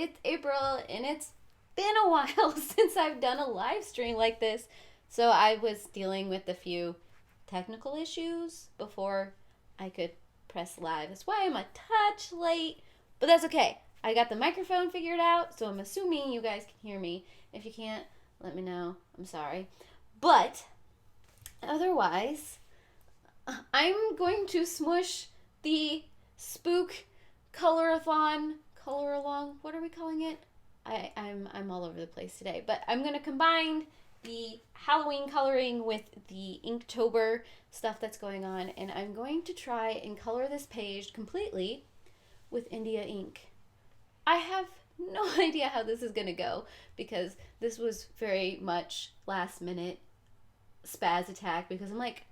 it's April and it's been a while since I've done a live stream like this. So I was dealing with a few technical issues before I could press live. That's why I'm a touch late, but that's okay. I got the microphone figured out, so I'm assuming you guys can hear me. If you can't, let me know. I'm sorry. But otherwise, I'm going to smush the spook color along. What are we calling it? I'm all over the place today, but I'm gonna combine the Halloween coloring with the Inktober stuff that's going on, and I'm going to try and color this page completely with India ink. I have no idea how this is gonna go because this was very much last minute spaz attack because I'm like,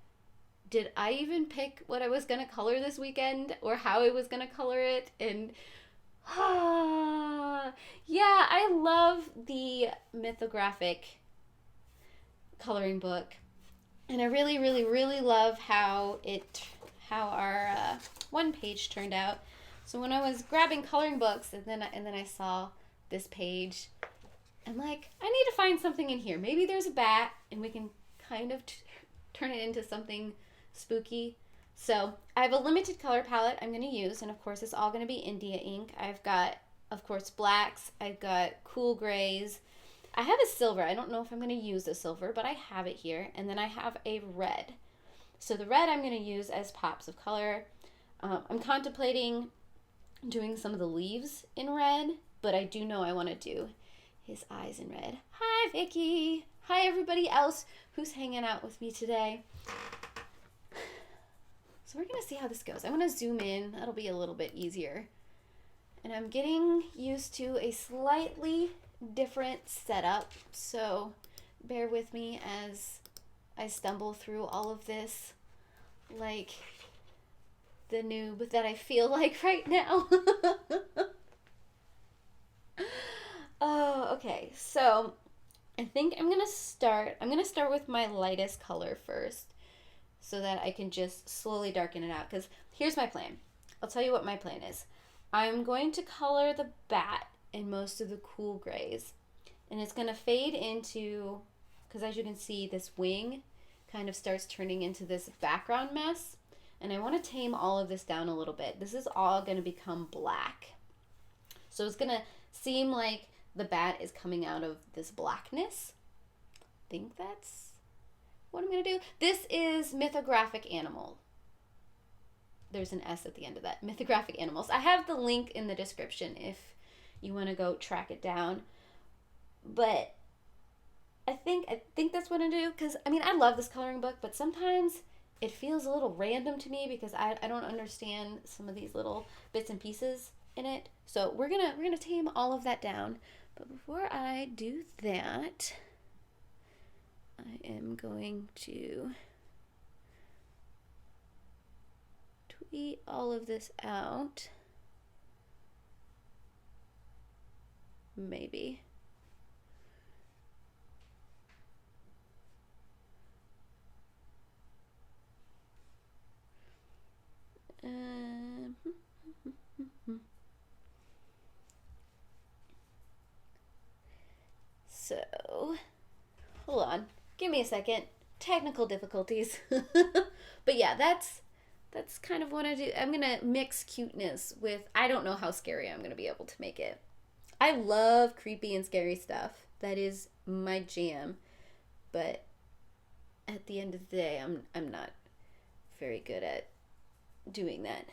did I even pick what I was gonna color this weekend or how I was gonna color it? And yeah, I love the mythographic coloring book, and I really, really, really love how our one page turned out. So when I was grabbing coloring books, and then I saw this page, I'm like, I need to find something in here. Maybe there's a bat, and we can kind of turn it into something spooky. So I have a limited color palette I'm going to use, and of course it's all going to be India ink. I've got, of course, blacks. I've got cool grays. I have a silver. I don't know if I'm going to use the silver, but I have it here. And then I have a red. So the red I'm going to use as pops of color. I'm contemplating doing some of the leaves in red, but I do know I want to do his eyes in red. Hi, Vicky. Hi, everybody else who's hanging out with me today. So we're going to see how this goes. I'm going to zoom in. That'll be a little bit easier. And I'm getting used to a slightly different setup, so bear with me as I stumble through all of this like the noob that I feel like right now. Oh, okay. So I think I'm going to start with my lightest color first so that I can just slowly darken it out, because here's my plan. I'll tell you what my plan is. I'm going to color the bat in most of the cool grays, and it's going to fade into, because as you can see, this wing kind of starts turning into this background mess, and I want to tame all of this down a little bit. This is all going to become black, so it's going to seem like the bat is coming out of this blackness. I think that's what I'm going to do. This is mythographic animal. There's an S at the end of that. Mythographic animals. I have the link in the description if you want to go track it down. But I think that's what I do, because I mean, I love this coloring book, but sometimes it feels a little random to me because I don't understand some of these little bits and pieces in it. So we're gonna tame all of that down. But before I do that, I am going to tweet all of this out. Maybe. So, hold on. Give me a second. Technical difficulties. But yeah, that's kind of what I do. I'm going to mix cuteness with, I don't know how scary I'm going to be able to make it. I love creepy and scary stuff. That is my jam. But at the end of the day, I'm not very good at doing that.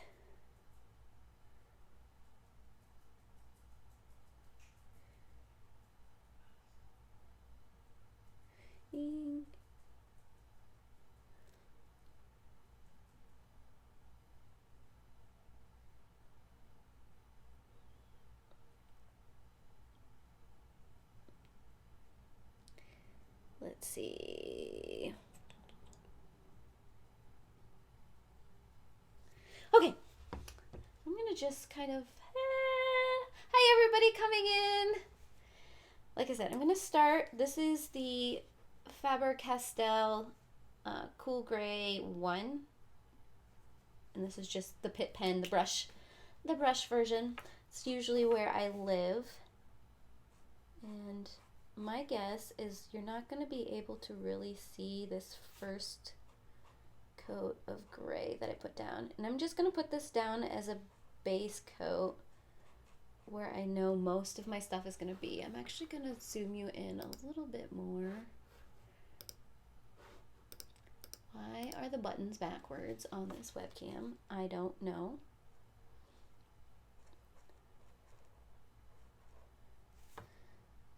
Let's see. Okay. I'm going to just kind of... Hi, everybody coming in. Like I said, I'm going to start. This is the Faber-Castell Cool Gray 1. And this is just the Pit Pen, the brush version. It's usually where I live. And my guess is you're not going to be able to really see this first coat of gray that I put down. And I'm just going to put this down as a base coat where I know most of my stuff is going to be. I'm actually going to zoom you in a little bit more. Why are the buttons backwards on this webcam? I don't know.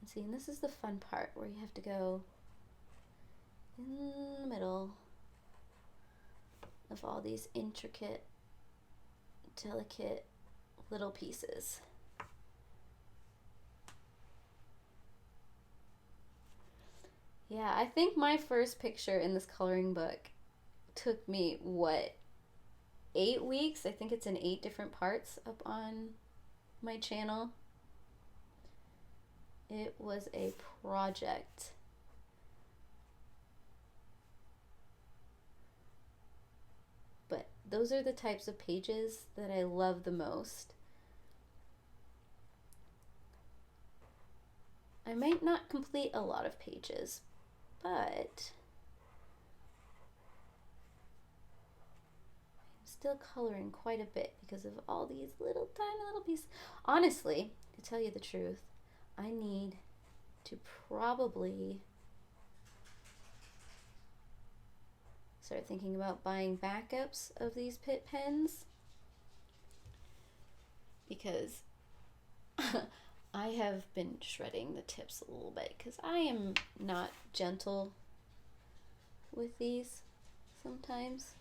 And see, and this is the fun part where you have to go in the middle of all these intricate, delicate little pieces. Yeah, I think my first picture in this coloring book took me, what, 8 weeks? I think it's in 8 different parts up on my channel. It was a project. But those are the types of pages that I love the most. I might not complete a lot of pages, but I'm still coloring quite a bit because of all these little tiny little pieces. Honestly, to tell you the truth, I need to probably start thinking about buying backups of these Pitt pens, because I have been shredding the tips a little bit because I am not gentle with these sometimes.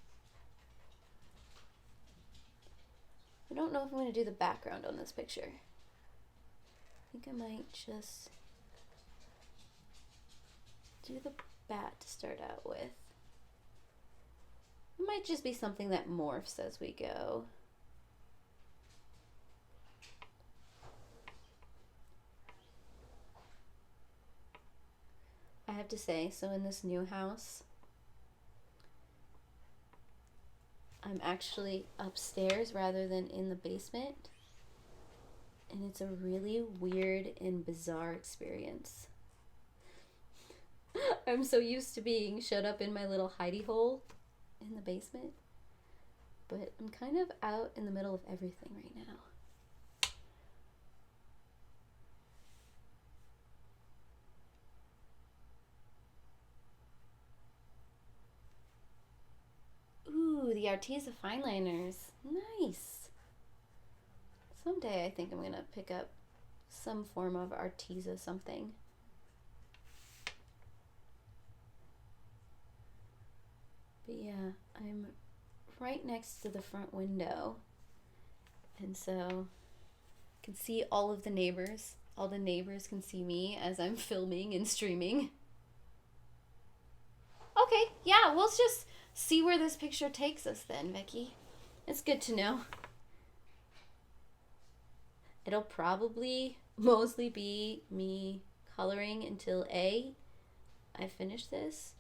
I don't know if I'm going to do the background on this picture. I think I might just do the bat to start out with. It might just be something that morphs as we go. I have to say, so in this new house, I'm actually upstairs rather than in the basement. And it's a really weird and bizarre experience. I'm so used to being shut up in my little hidey hole in the basement, but I'm kind of out in the middle of everything right now. Ooh, the Arteza fine liners. Nice. Someday I think I'm gonna pick up some form of Arteza something. But yeah, I'm right next to the front window, and so I can see all of the neighbors. All the neighbors can see me as I'm filming and streaming. Okay, yeah, we'll just see where this picture takes us then, Vicky. It's good to know. It'll probably mostly be me coloring until A, I finish this,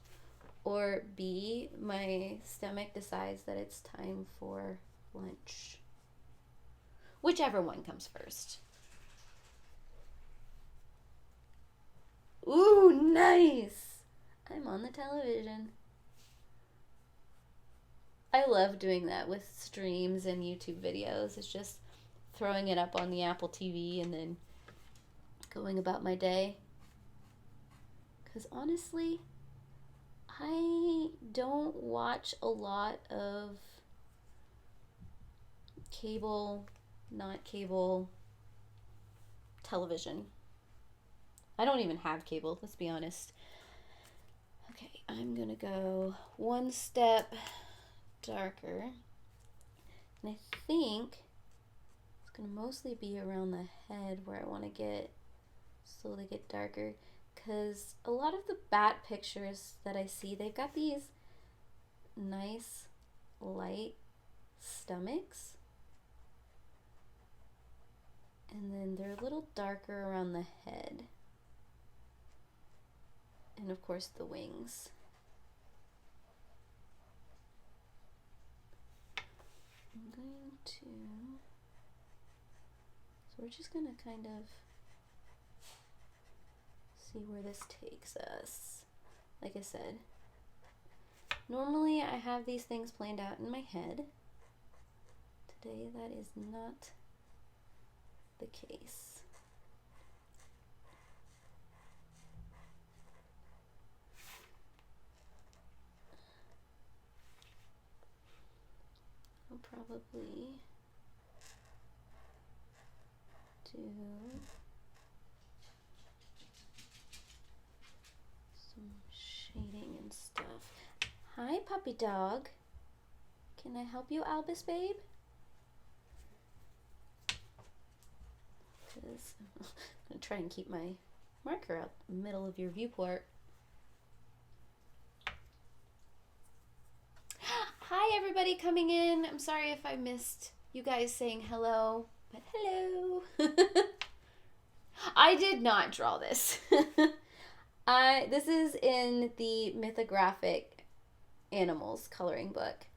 or B, my stomach decides that it's time for lunch. Whichever one comes first. Ooh, nice! I'm on the television. I love doing that with streams and YouTube videos. It's just throwing it up on the Apple TV and then going about my day. Because honestly, I don't watch a lot of cable, not cable television. I don't even have cable, let's be honest. Okay, I'm gonna go one step darker. And I think it's gonna mostly be around the head where I want to slowly get darker, because a lot of the bat pictures that I see, they've got these nice light stomachs, and then they're a little darker around the head, and of course the wings. I'm going to, so we're just gonna kind of See where this takes us. Like I said, normally I have these things planned out in my head. Today that is not the case. I'll probably do some shading and stuff. Hi, puppy dog. Can I help you, Albus babe? Because I'm going to try and keep my marker out the middle of your viewport. Hi, everybody coming in. I'm sorry if I missed you guys saying hello, but hello. I did not draw this. This is in the mythographic animals coloring book,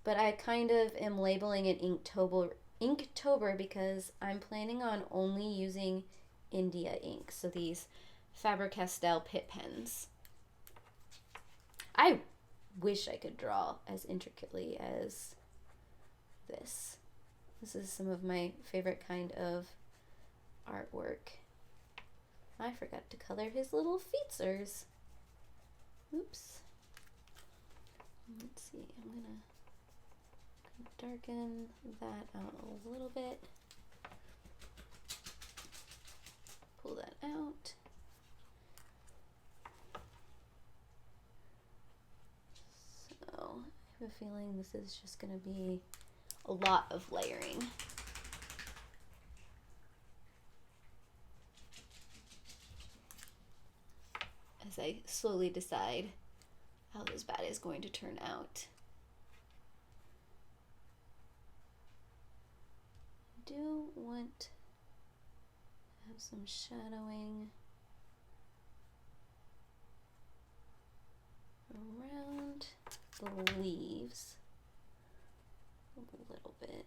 but I kind of am labeling it Inktober because I'm planning on only using India ink, so these Faber-Castell Pitt pens. I wish I could draw as intricately as this. This is some of my favorite kind of artwork. I forgot to color his little featsers. Oops. Let's see, I'm gonna darken that out a little bit. Pull that out. So I have a feeling this is just gonna be a lot of layering. As I slowly decide how this bat is going to turn out. I do want to have some shadowing around the leaves a little bit.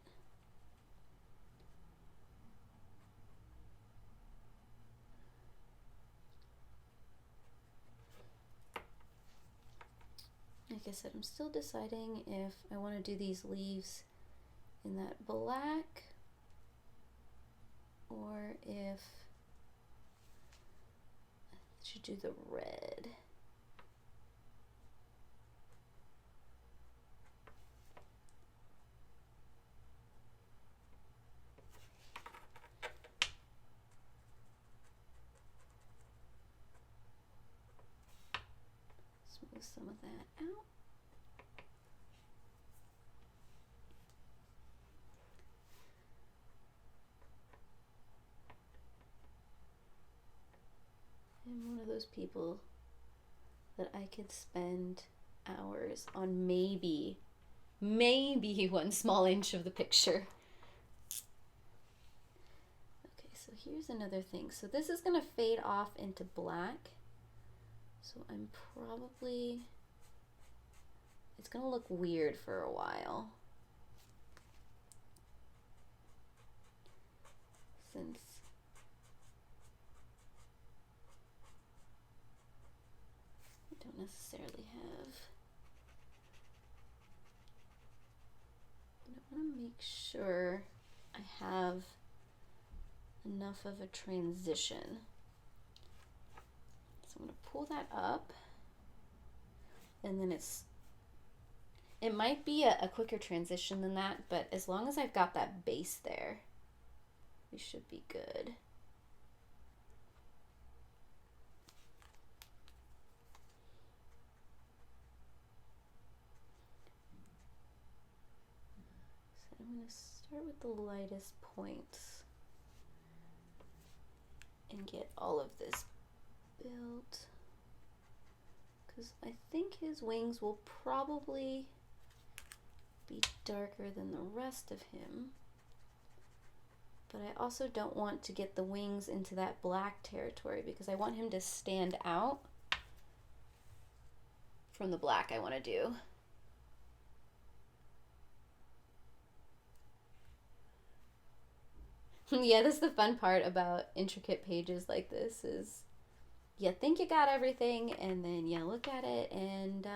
Like I said, I'm still deciding if I want to do these leaves in that black or if I should do the red. Smooth some of that out. I'm one of those people that I could spend hours on maybe one small inch of the picture. Okay, so here's another thing. So this is gonna fade off into black. So I'm probably, it's gonna look weird for a while. Since I don't necessarily have, but I want to make sure I have enough of a transition. So I'm going to pull that up, and then it might be a quicker transition than that, but as long as I've got that base there, we should be good. So I'm going to start with the lightest points and get all of this built, because I think his wings will probably be darker than the rest of him, but I also don't want to get the wings into that black territory because I want him to stand out from the black I want to do. Yeah, that's the fun part about intricate pages like this, is you think you got everything, and then you look at it and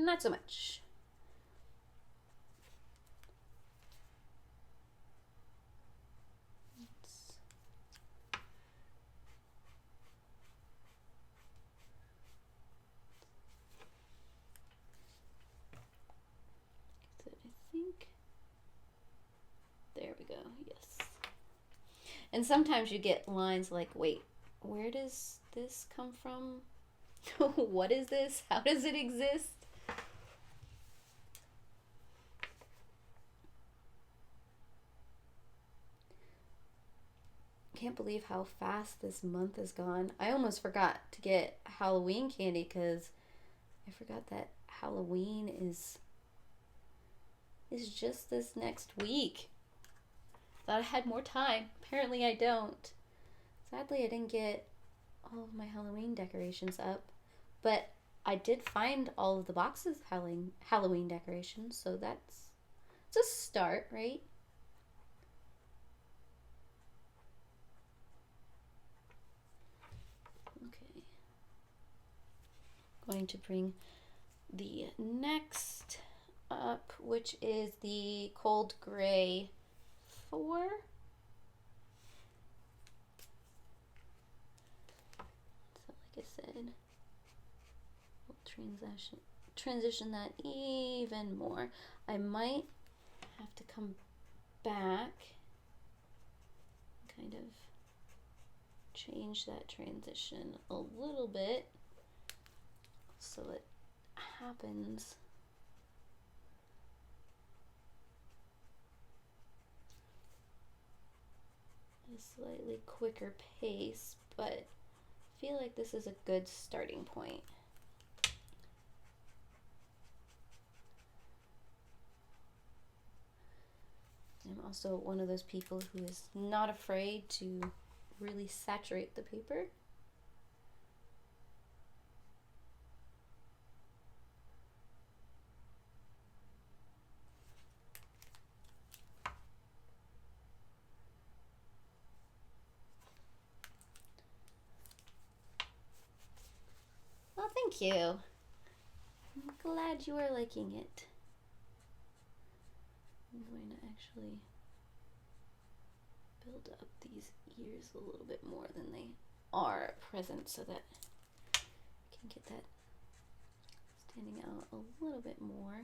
not so much. So I think there we go. Yes. And sometimes you get lines like, wait, where does this come from? What is this? How does it exist? Can't believe how fast this month has gone. I almost forgot to get Halloween candy because I forgot that Halloween is just this next week. Thought I had more time. Apparently I don't. Sadly, I didn't get all of my Halloween decorations up, but I did find all of the boxes Halloween decorations, so it's a start, right? Okay. Going to bring the next up, which is the Cold Gray 4. So like I said, we'll transition that even more. I might have to come back, kind of change that transition a little bit so it happens at a slightly quicker pace, but I feel like this is a good starting point. I'm also one of those people who is not afraid to really saturate the paper. Well, thank you. I'm glad you are liking it. I'm going to actually build up these ears a little bit more than they are at present so that I can get that standing out a little bit more.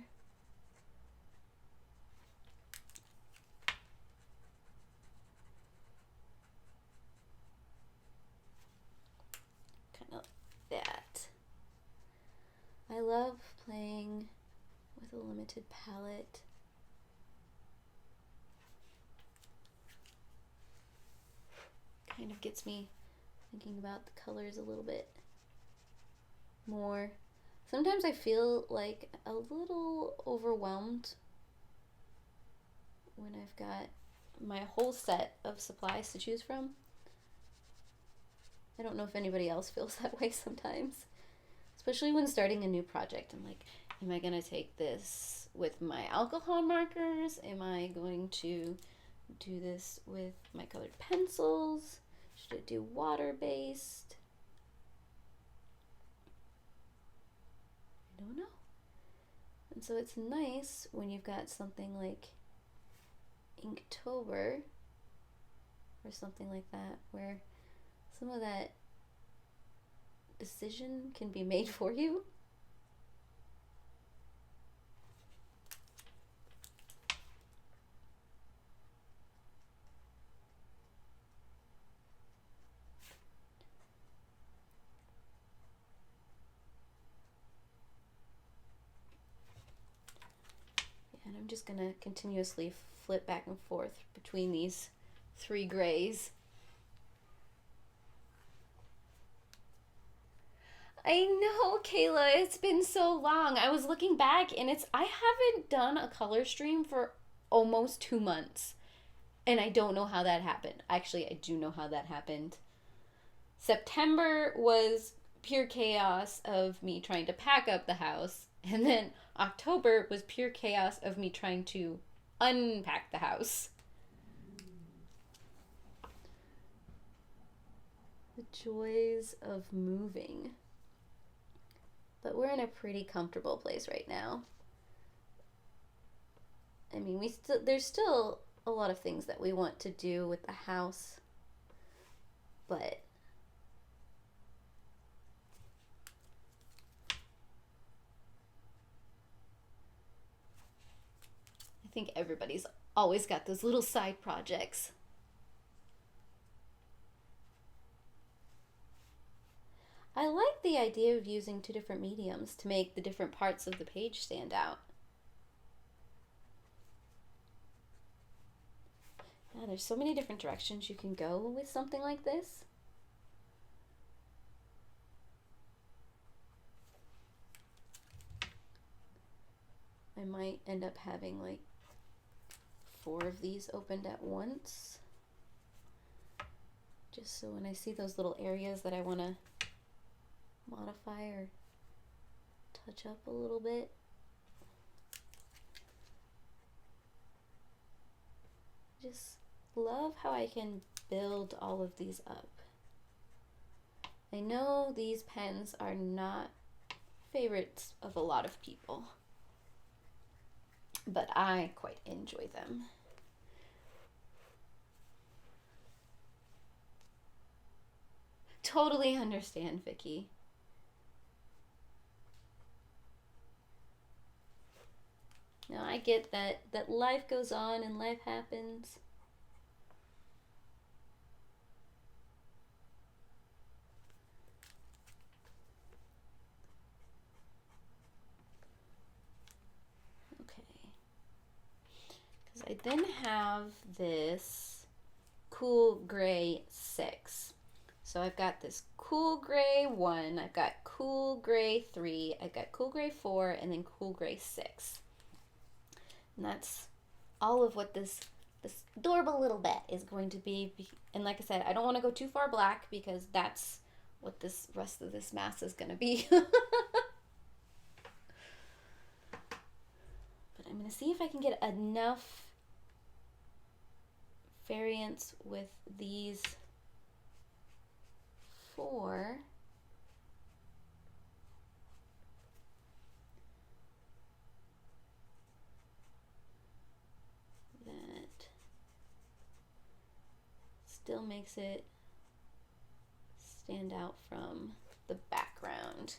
Kind of like that. I love playing with a limited palette. Kind of gets me thinking about the colors a little bit more. Sometimes I feel like a little overwhelmed when I've got my whole set of supplies to choose from. I don't know if anybody else feels that way sometimes, especially when starting a new project. I'm like, am I going to take this with my alcohol markers? Am I going to do this with my colored pencils? Should I do water-based? I don't know. And so it's nice when you've got something like Inktober or something like that, where some of that decision can be made for you. And I'm just gonna continuously flip back and forth between these 3 grays. I know, Kayla, it's been so long. I was looking back and I haven't done a color stream for almost 2 months. And I don't know how that happened. Actually, I do know how that happened. September was pure chaos of me trying to pack up the house. And then October was pure chaos of me trying to unpack the house. The joys of moving. But we're in a pretty comfortable place right now. I mean, there's still a lot of things that we want to do with the house, but I think everybody's always got those little side projects. I like the idea of using two different mediums to make the different parts of the page stand out. Yeah, there's so many different directions you can go with something like this. I might end up having like 4 of these opened at once, just so when I see those little areas that I want to modify or touch up a little bit. Just love how I can build all of these up. I know these pens are not favorites of a lot of people, but I quite enjoy them. Totally understand, Vicky. Now I get that life goes on and life happens. Okay. Because I then have this cool gray 6. So I've got this cool gray 1, I've got cool gray 3, I've got cool gray 4, and then cool gray 6. And that's all of what this adorable little bet is going to be. And like I said, I don't want to go too far black because that's what this rest of this mass is going to be. But I'm going to see if I can get enough variance with these 4 that still makes it stand out from the background.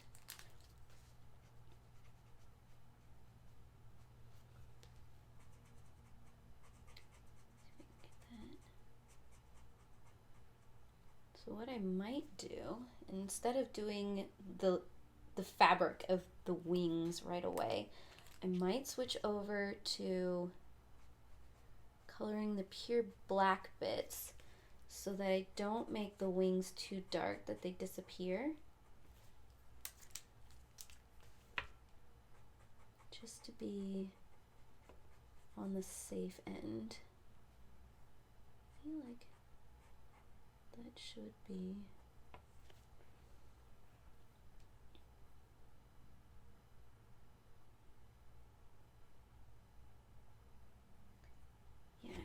So what I might do, instead of doing the fabric of the wings right away, I might switch over to coloring the pure black bits so that I don't make the wings too dark that they disappear. Just to be on the safe end. I feel like that should be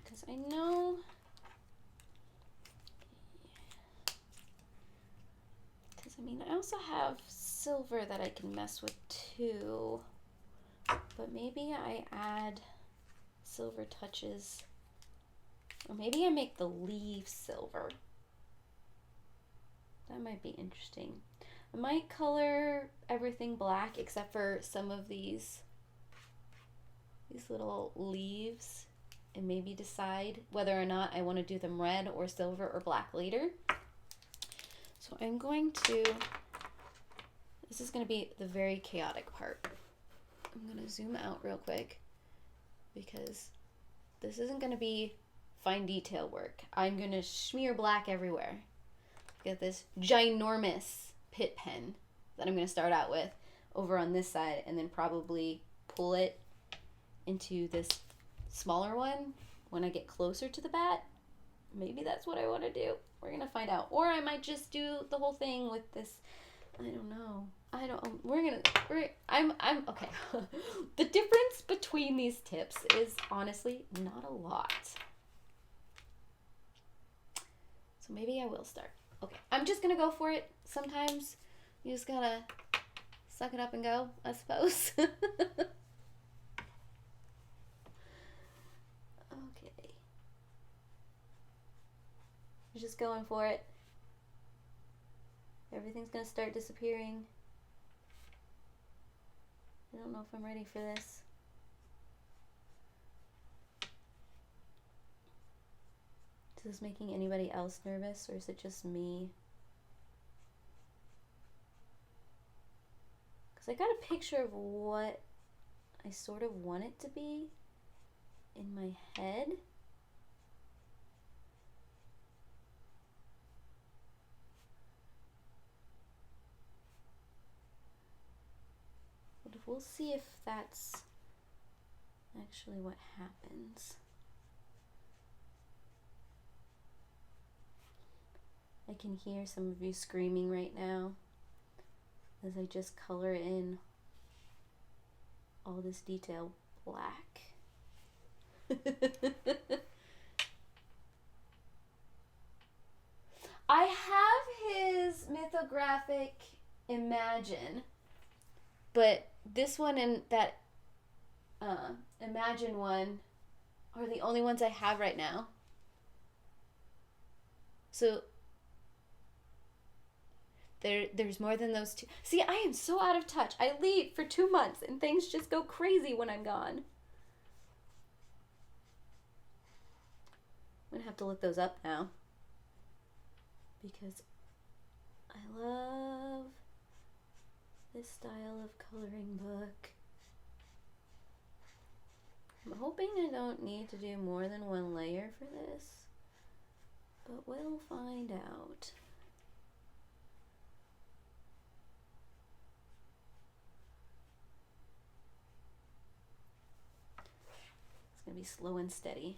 because I know because I mean I also have silver that I can mess with too, but maybe I add silver touches, or maybe I make the leaves silver. That might be interesting. I might color everything black except for some of these little leaves, and maybe decide whether or not I want to do them red or silver or black later. So I'm going to, this is going to be the very chaotic part. I'm going to zoom out real quick because this isn't going to be fine detail work. I'm going to smear black everywhere. Get this ginormous pit pen that I'm going to start out with over on this side, and then probably pull it into this smaller one when I get closer to the bat. Maybe that's what I want to do. We're going to find out. Or I might just do the whole thing with this. I don't know. I'm okay. The difference between these tips is honestly not a lot. So maybe I will start Okay, I'm just gonna go for it. Sometimes you just gotta suck it up and go, I suppose. Okay. You're just going for it. Everything's gonna start disappearing. I don't know if I'm ready for this. Is this making anybody else nervous, or is it just me? Because I got a picture of what I sort of want it to be in my head. But we'll see if that's actually what happens. I can hear some of you screaming right now as I just color in all this detail black. I have his mythographic Imagine, but this one and that Imagine one are the only ones I have right now. So there's more than those two. See, I am so out of touch. I leave for 2 months and things just go crazy when I'm gone. I'm gonna have to look those up now because I love this style of coloring book. I'm hoping I don't need to do more than one layer for this, but we'll find out. It's gonna be slow and steady.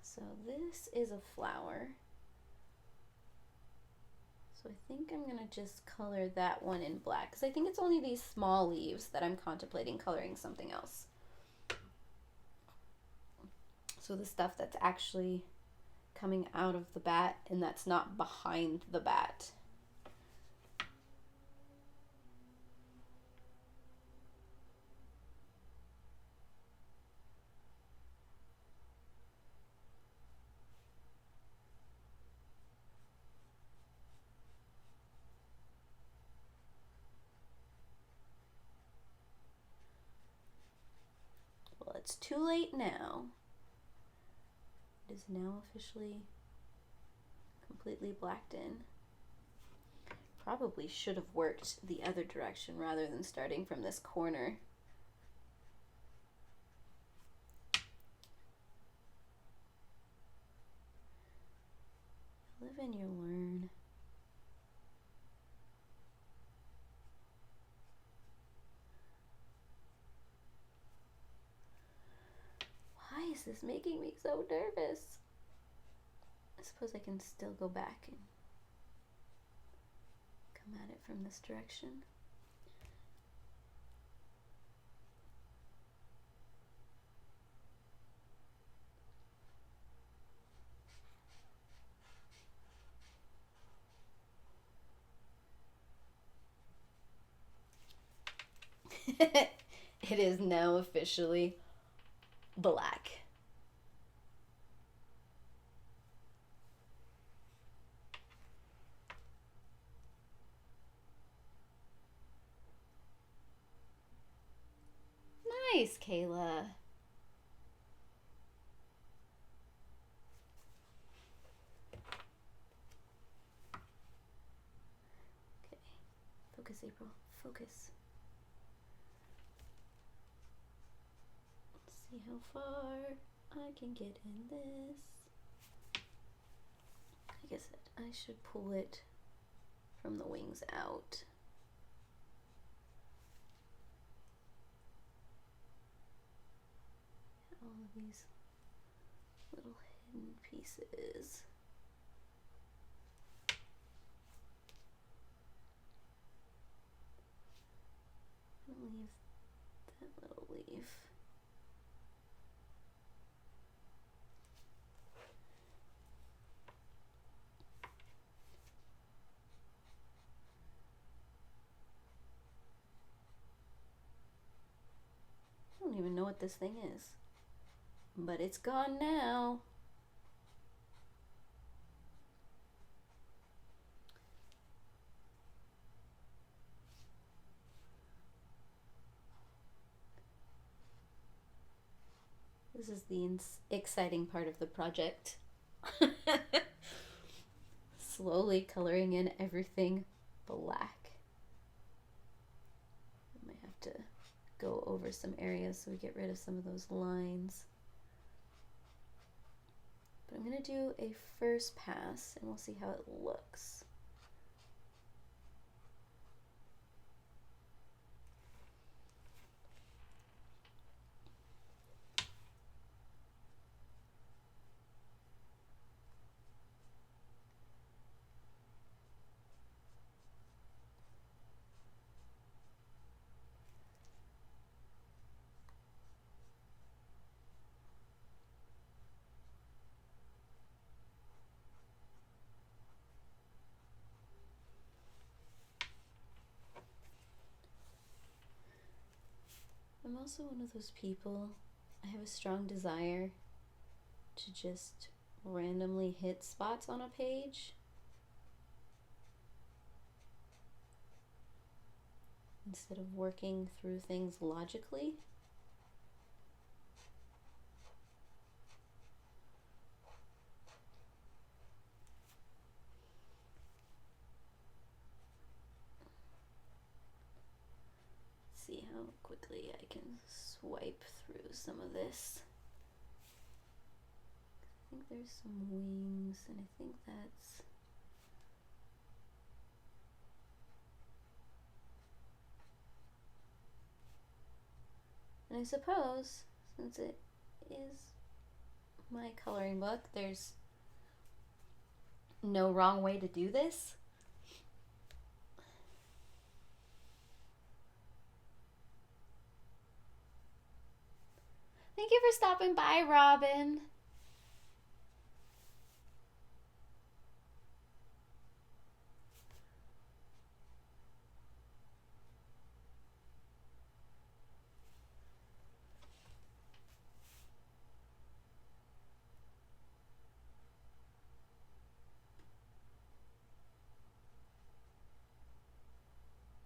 So this is a flower. So I think I'm gonna just color that one in black because I think it's only these small leaves that I'm contemplating coloring something else. So the stuff that's actually coming out of the bat and that's not behind the bat. Well, it's too late now. It is now officially completely blacked in. Probably should have worked the other direction rather than starting from this corner. Live and you learn. Why is this making me so nervous? I suppose I can still go back and come at it from this direction. It is now officially black. Nice, Kayla. Okay, focus, April, focus. Let's see how far I can get in this. I guess I should pull it from the wings out. All of these little hidden pieces. Leave that little leaf. what this thing is. But it's gone now. This is the exciting part of the project. Slowly coloring in everything black. I might have to go over some areas so we get rid of some of those lines. But I'm going to do a first pass and we'll see how it looks. I'm also one of those people, I have a strong desire to just randomly hit spots on a page instead of working through things logically. See how quickly I can swipe through some of this. I think there's some wings, and I think that's... And I suppose, since it is my coloring book, there's no wrong way to do this. Thank you for stopping by, Robin.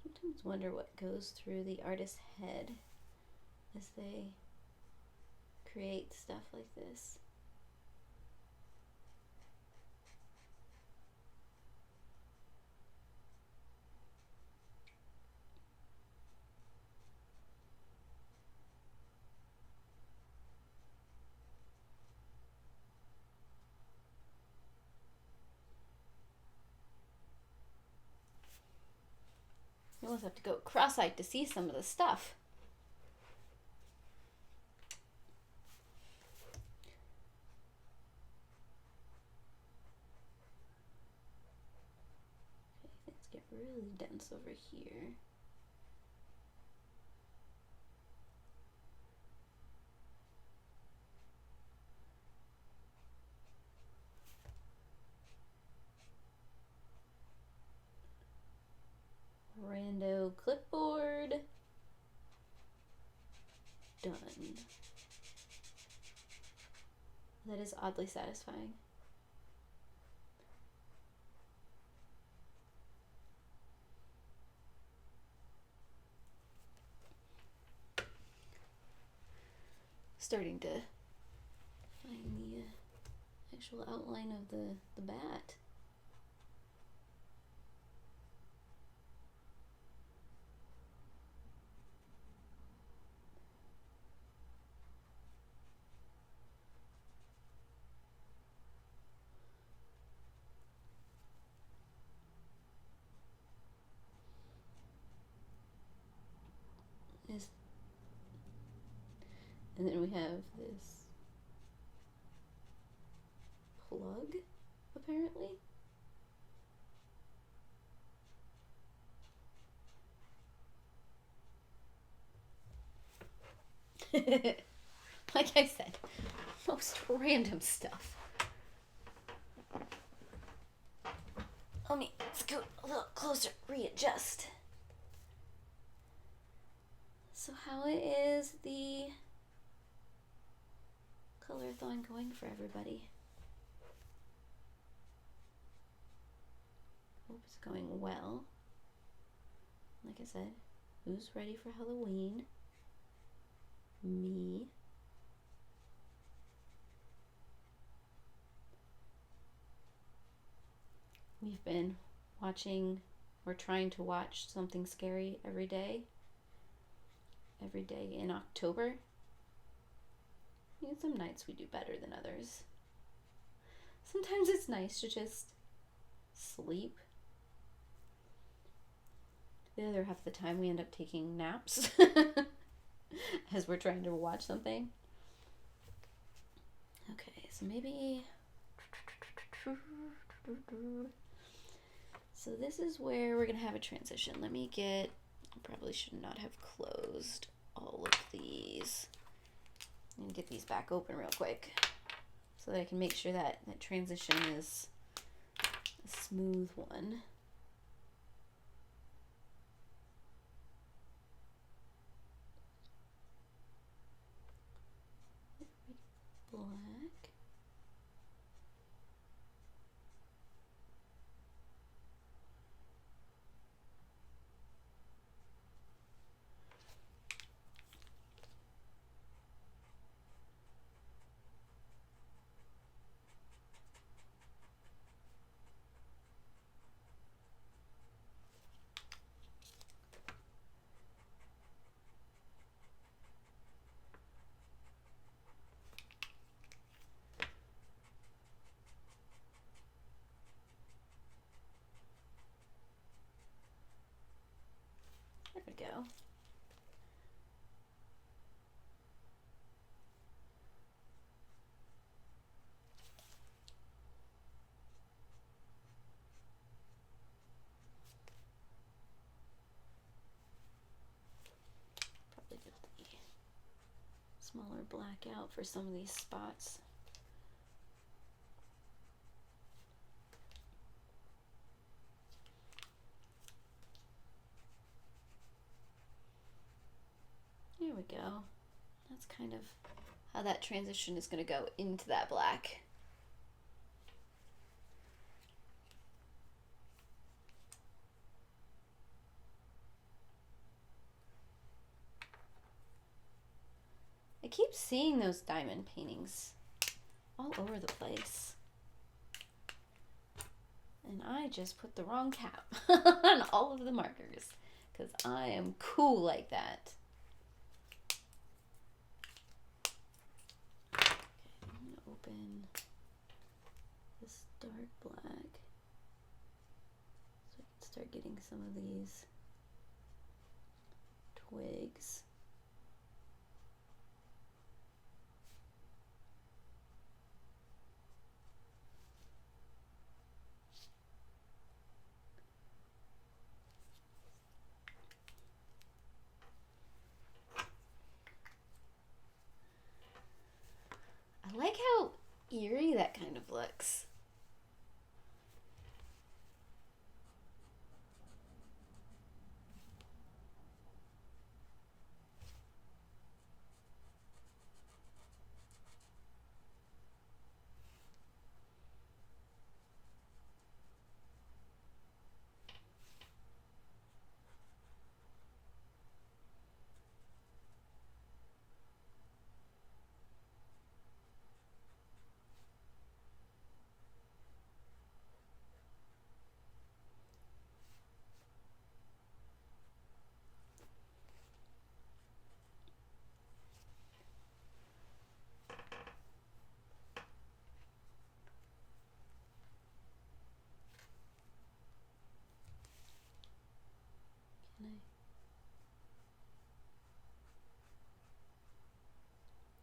Sometimes wonder what goes through the artist's head as they create stuff like this. You almost have to go cross-eyed to see some of the stuff. Okay, things get really dense over here. Rando clipboard. Done. That is oddly satisfying. Starting to find the actual outline of the bat. And then we have this plug, apparently. Like I said, most random stuff. Let me scoot a little closer, readjust. So how is the color-a-thon going for everybody? Hope it's going well. Like I said, who's ready for Halloween? Me. We've been watching, or trying to watch something scary every day. Every day in October. Some nights we do better than others. Sometimes it's nice to just sleep. The other half of the time we end up taking naps as we're trying to watch something. Okay, so maybe... So this is where we're going to have a transition. Let me get... I probably should not have closed all of these. I'm going to get these back open real quick so that I can make sure that that transition is a smooth one. Black. There we go. Probably get the smaller black out for some of these spots. There we go. That's kind of how that transition is going to go into that black. I keep seeing those diamond paintings all over the place. And I just put the wrong cap on all of the markers because I am cool like that. Okay, I'm going to open this dark black so I can start getting some of these twigs. I like how eerie that kind of looks.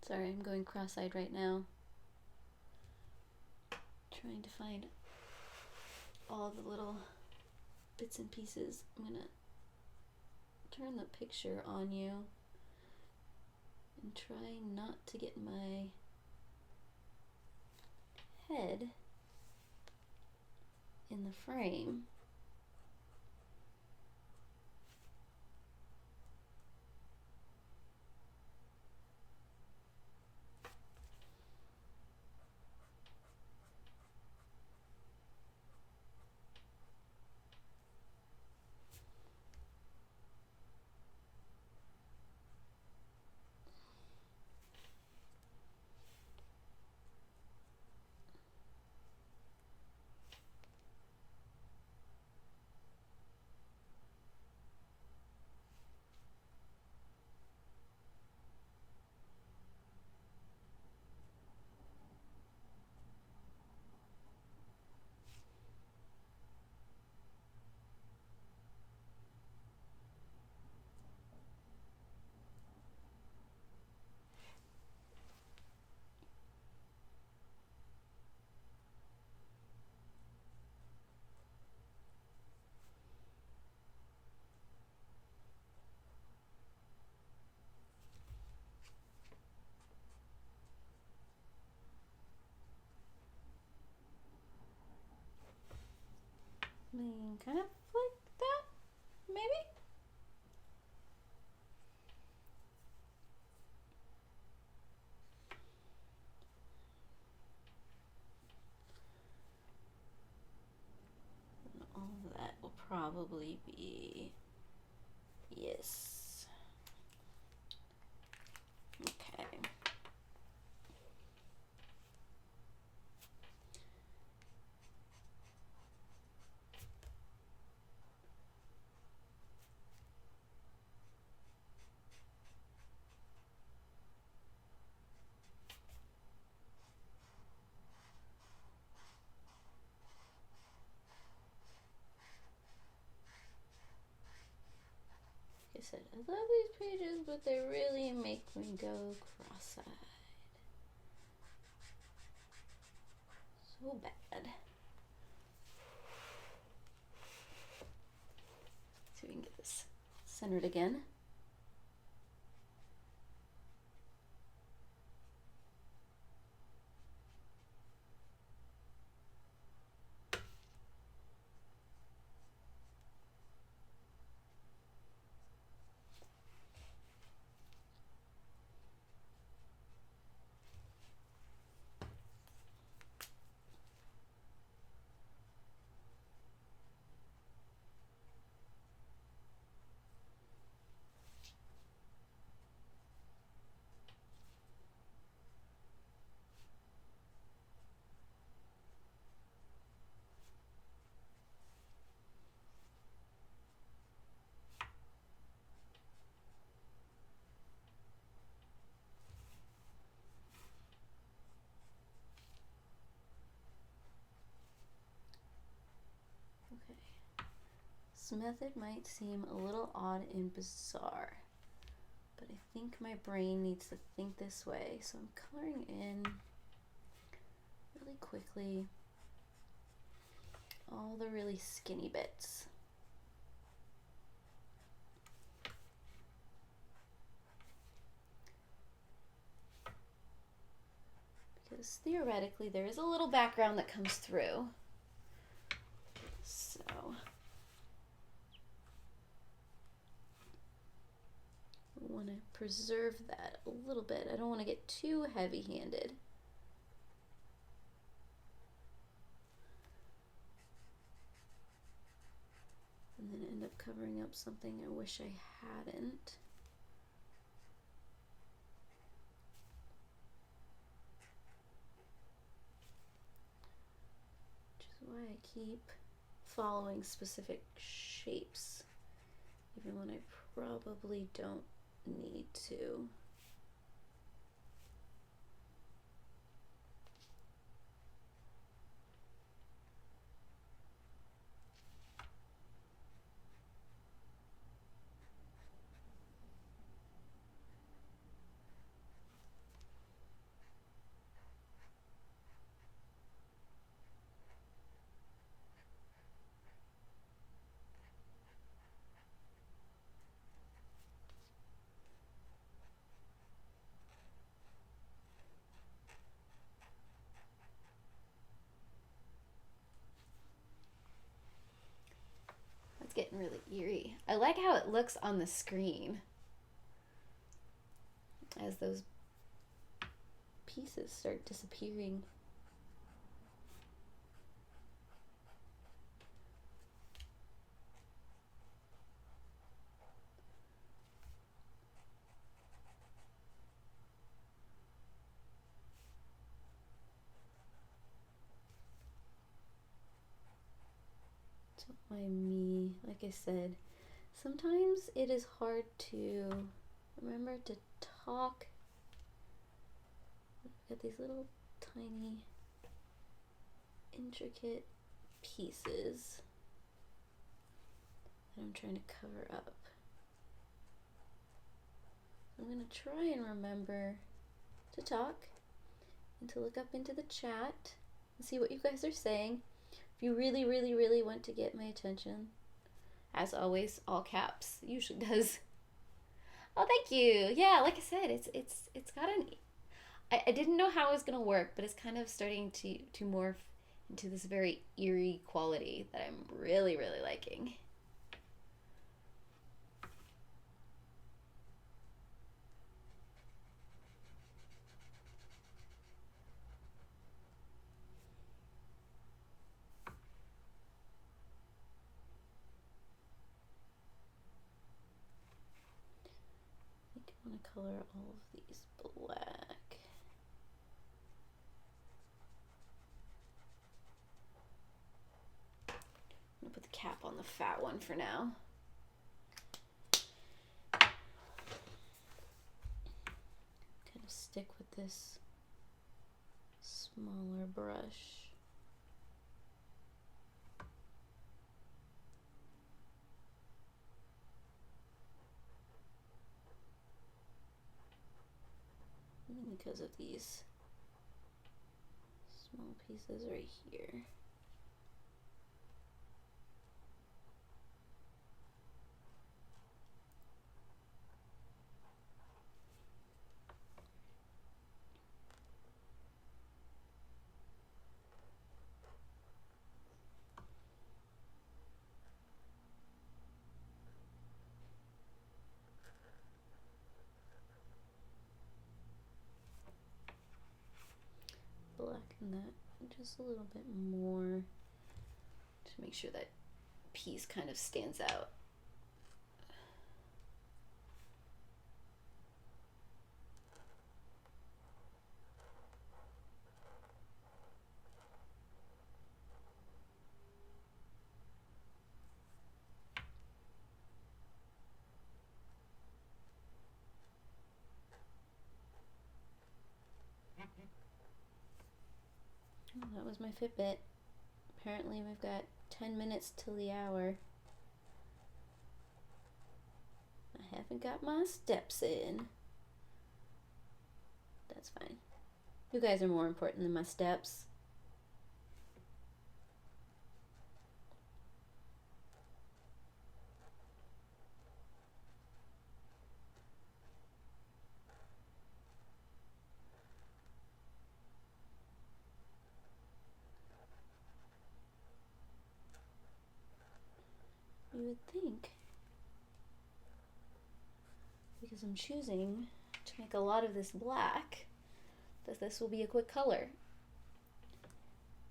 Sorry, I'm going cross-eyed right now. Trying to find all the little bits and pieces. I'm gonna turn the picture on you and try not to get my head in the frame. Something kind of like that, maybe? And all of that will probably be, yes. Okay. Like I said, I love these pages, but they really make me go cross-eyed. So bad. See if we can get this centered again. Okay. This method might seem a little odd and bizarre, but I think my brain needs to think this way. So I'm coloring in really quickly all the really skinny bits. Because theoretically there is a little background that comes through. So I want to preserve that a little bit. I don't want to get too heavy-handed. And then end up covering up something I wish I hadn't. Which is why I keep following specific shapes, even when I probably don't need to. It's getting really eerie. I like how it looks on the screen as those pieces start disappearing. Don't mind me. Like I said, sometimes it is hard to remember to talk. I've got these little tiny intricate pieces that I'm trying to cover up. I'm going to try and remember to talk and to look up into the chat and see what you guys are saying. If you really, really, really want to get my attention, as always, all caps usually does. Oh, thank you. Yeah, like I said, it's got an. I didn't know how it was gonna work, but it's kind of starting to morph into this very eerie quality that I'm really, really liking. I think I want to color all of these black. I'm gonna put the cap on the fat one for now. Kind of stick with this smaller brush. Because of these small pieces right here. Blacken that just a little bit more to make sure that piece kind of stands out. Oh, that was my Fitbit. Apparently we've got 10 minutes till the hour. I haven't got my steps in. That's fine. You guys are more important than my steps. You would think, because I'm choosing to make a lot of this black, that this will be a quick color.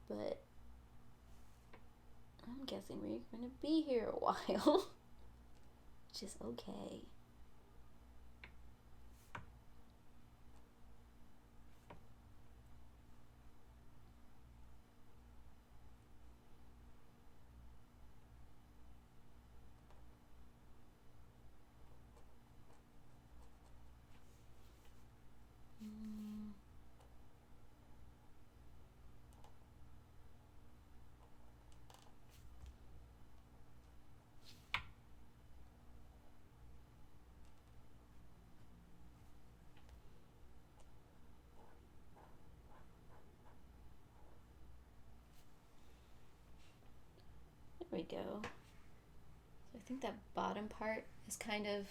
But I'm guessing we're going to be here a while, which is okay. There we go. So I think that bottom part is kind of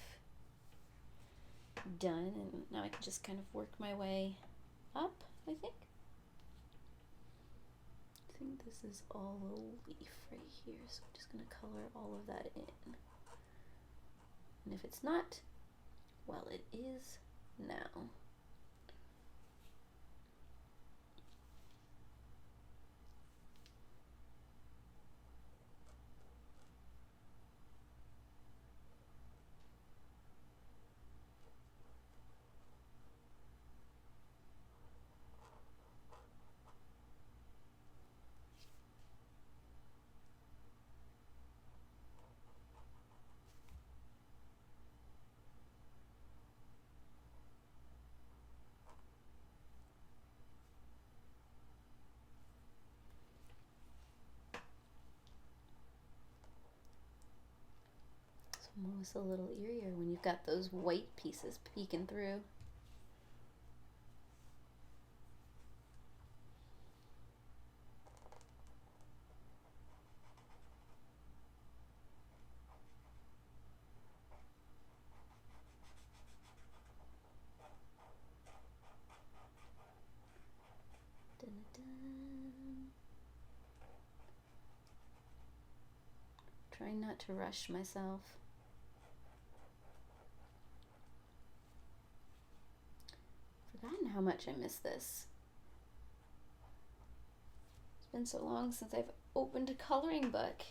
done, and now I can just kind of work my way up, I think. I think this is all a leaf right here, so I'm just going to color all of that in. And if it's not, well, it is now. Almost a little eerier when you've got those white pieces peeking through. Dun, dun. Trying not to rush myself. Forgotten how much I miss this. It's been so long since I've opened a coloring book.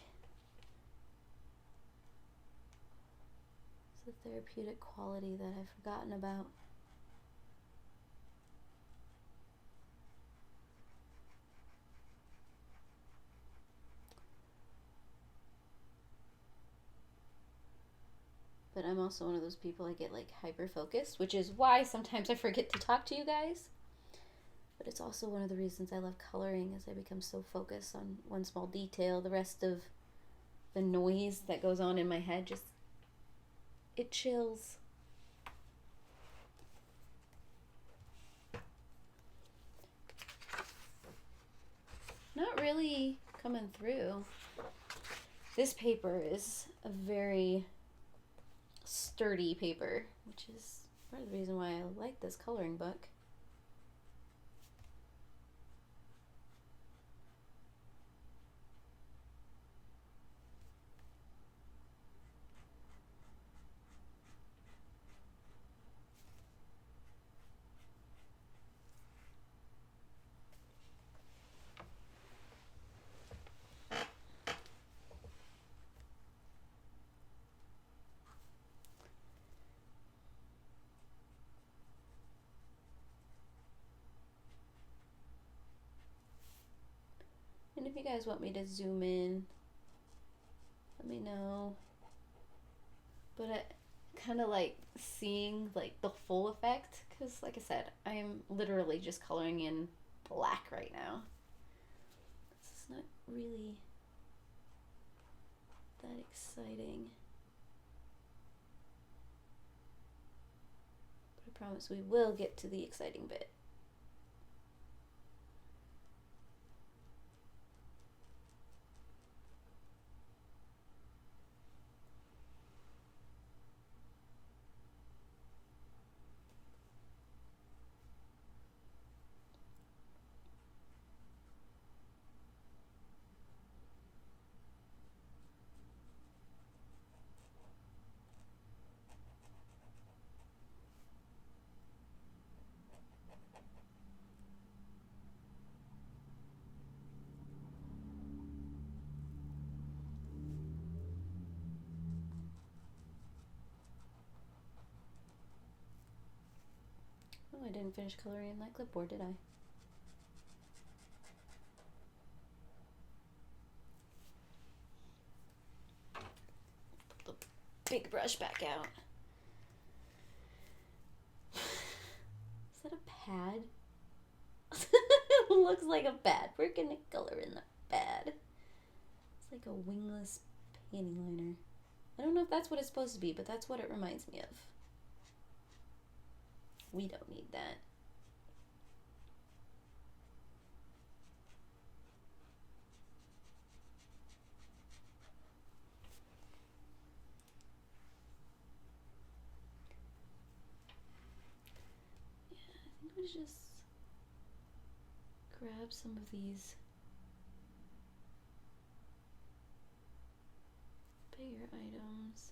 It's a therapeutic quality that I've forgotten about. But I'm also one of those people, I get like hyper focused, which is why sometimes I forget to talk to you guys. But it's also one of the reasons I love coloring, is I become so focused on one small detail. The rest of the noise that goes on in my head just, it chills. Not really coming through. This paper is a very sturdy paper, which is part of the reason why I like this coloring book. And if you guys want me to zoom in, let me know. But I kind of like seeing like the full effect, because like I said, I'm literally just coloring in black right now. This is not really that exciting. But I promise we will get to the exciting bit. Oh, I didn't finish coloring in that clipboard, did I? Put the big brush back out. Is that a pad? It looks like a pad. We're gonna color in the pad. It's like a wingless panty liner. I don't know if that's what it's supposed to be, but that's what it reminds me of. We don't need that. Yeah, I think we should just grab some of these bigger items.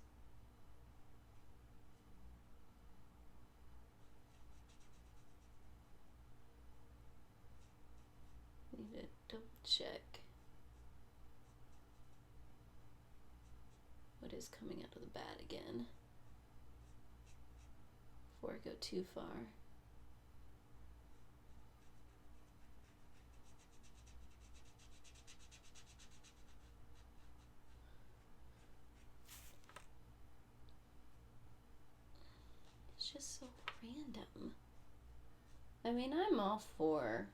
Need to double check what is coming out of the bat again before I go too far. It's just so random. I mean, I'm all for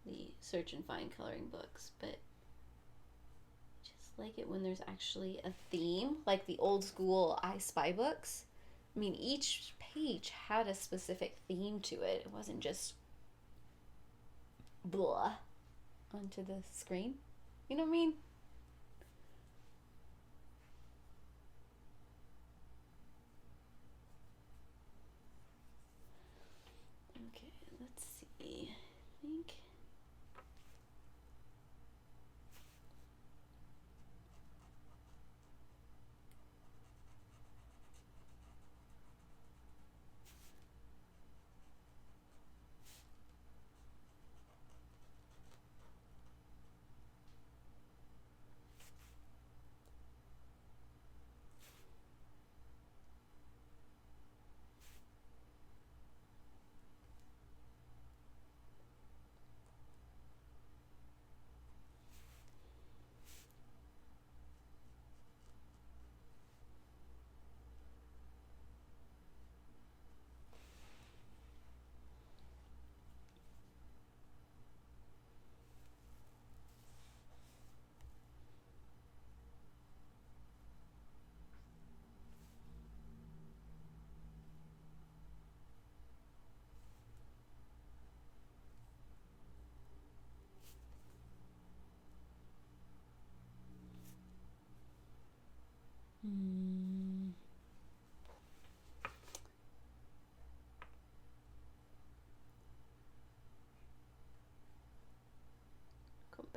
the search and find coloring books, but I just like it when there's actually a theme, like the old school I Spy books. I mean, each page had a specific theme to it. It wasn't just blah onto the screen. You know what I mean? Okay, let's see. I think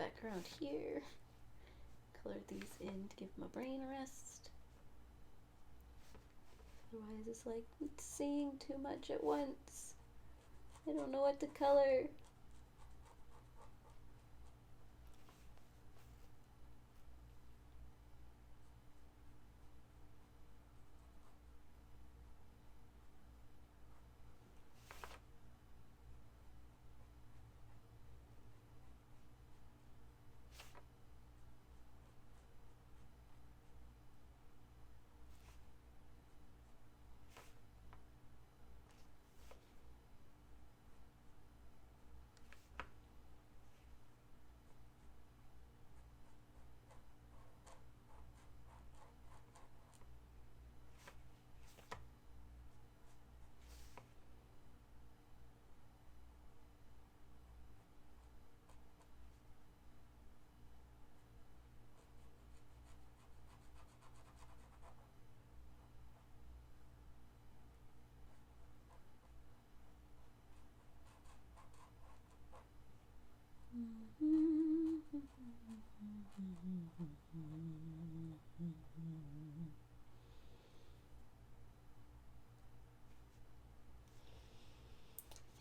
background here. Color these in to give my brain a rest. Otherwise it's like seeing too much at once. I don't know what to color.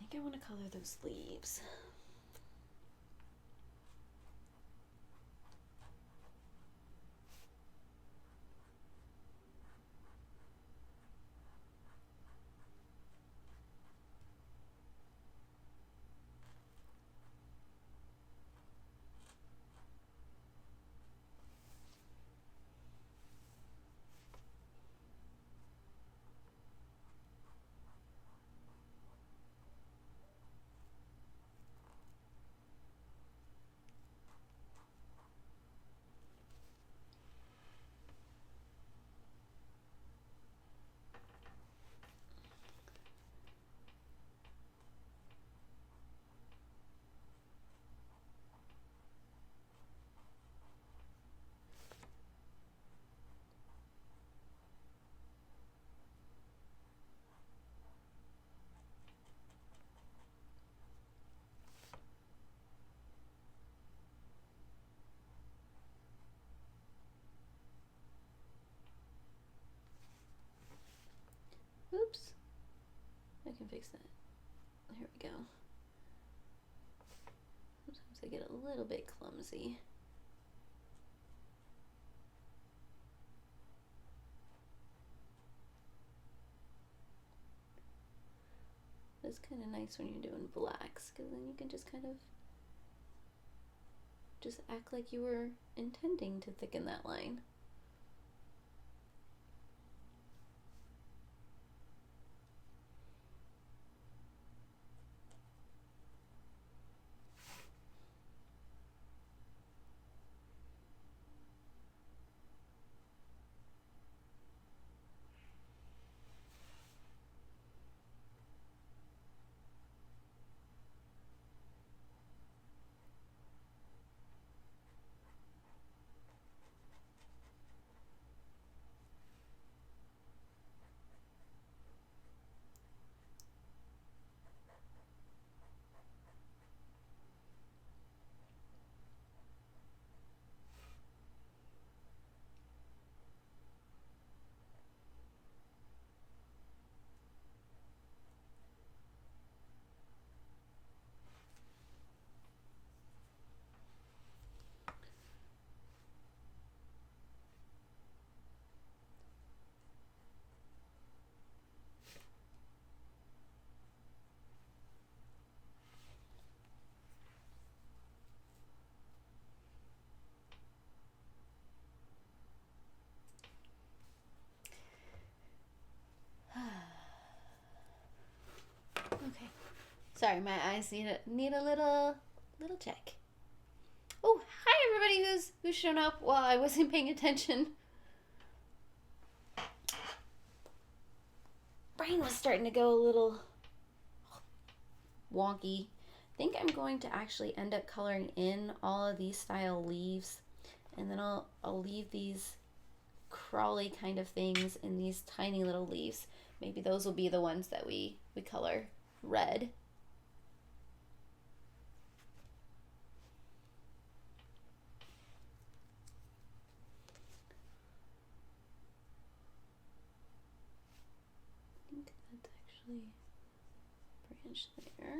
I think I want to color those leaves. Oops. I can fix that. There we go. Sometimes I get a little bit clumsy. It's kind of nice when you're doing blacks, because then you can just kind of just act like you were intending to thicken that line. Okay. Sorry, my eyes need a little check. Oh, hi everybody who's shown up while I wasn't paying attention. Brain was starting to go a little wonky. I think I'm going to actually end up coloring in all of these style leaves, and then I'll leave these crawly kind of things in these tiny little leaves. Maybe those will be the ones that we color red. finish there.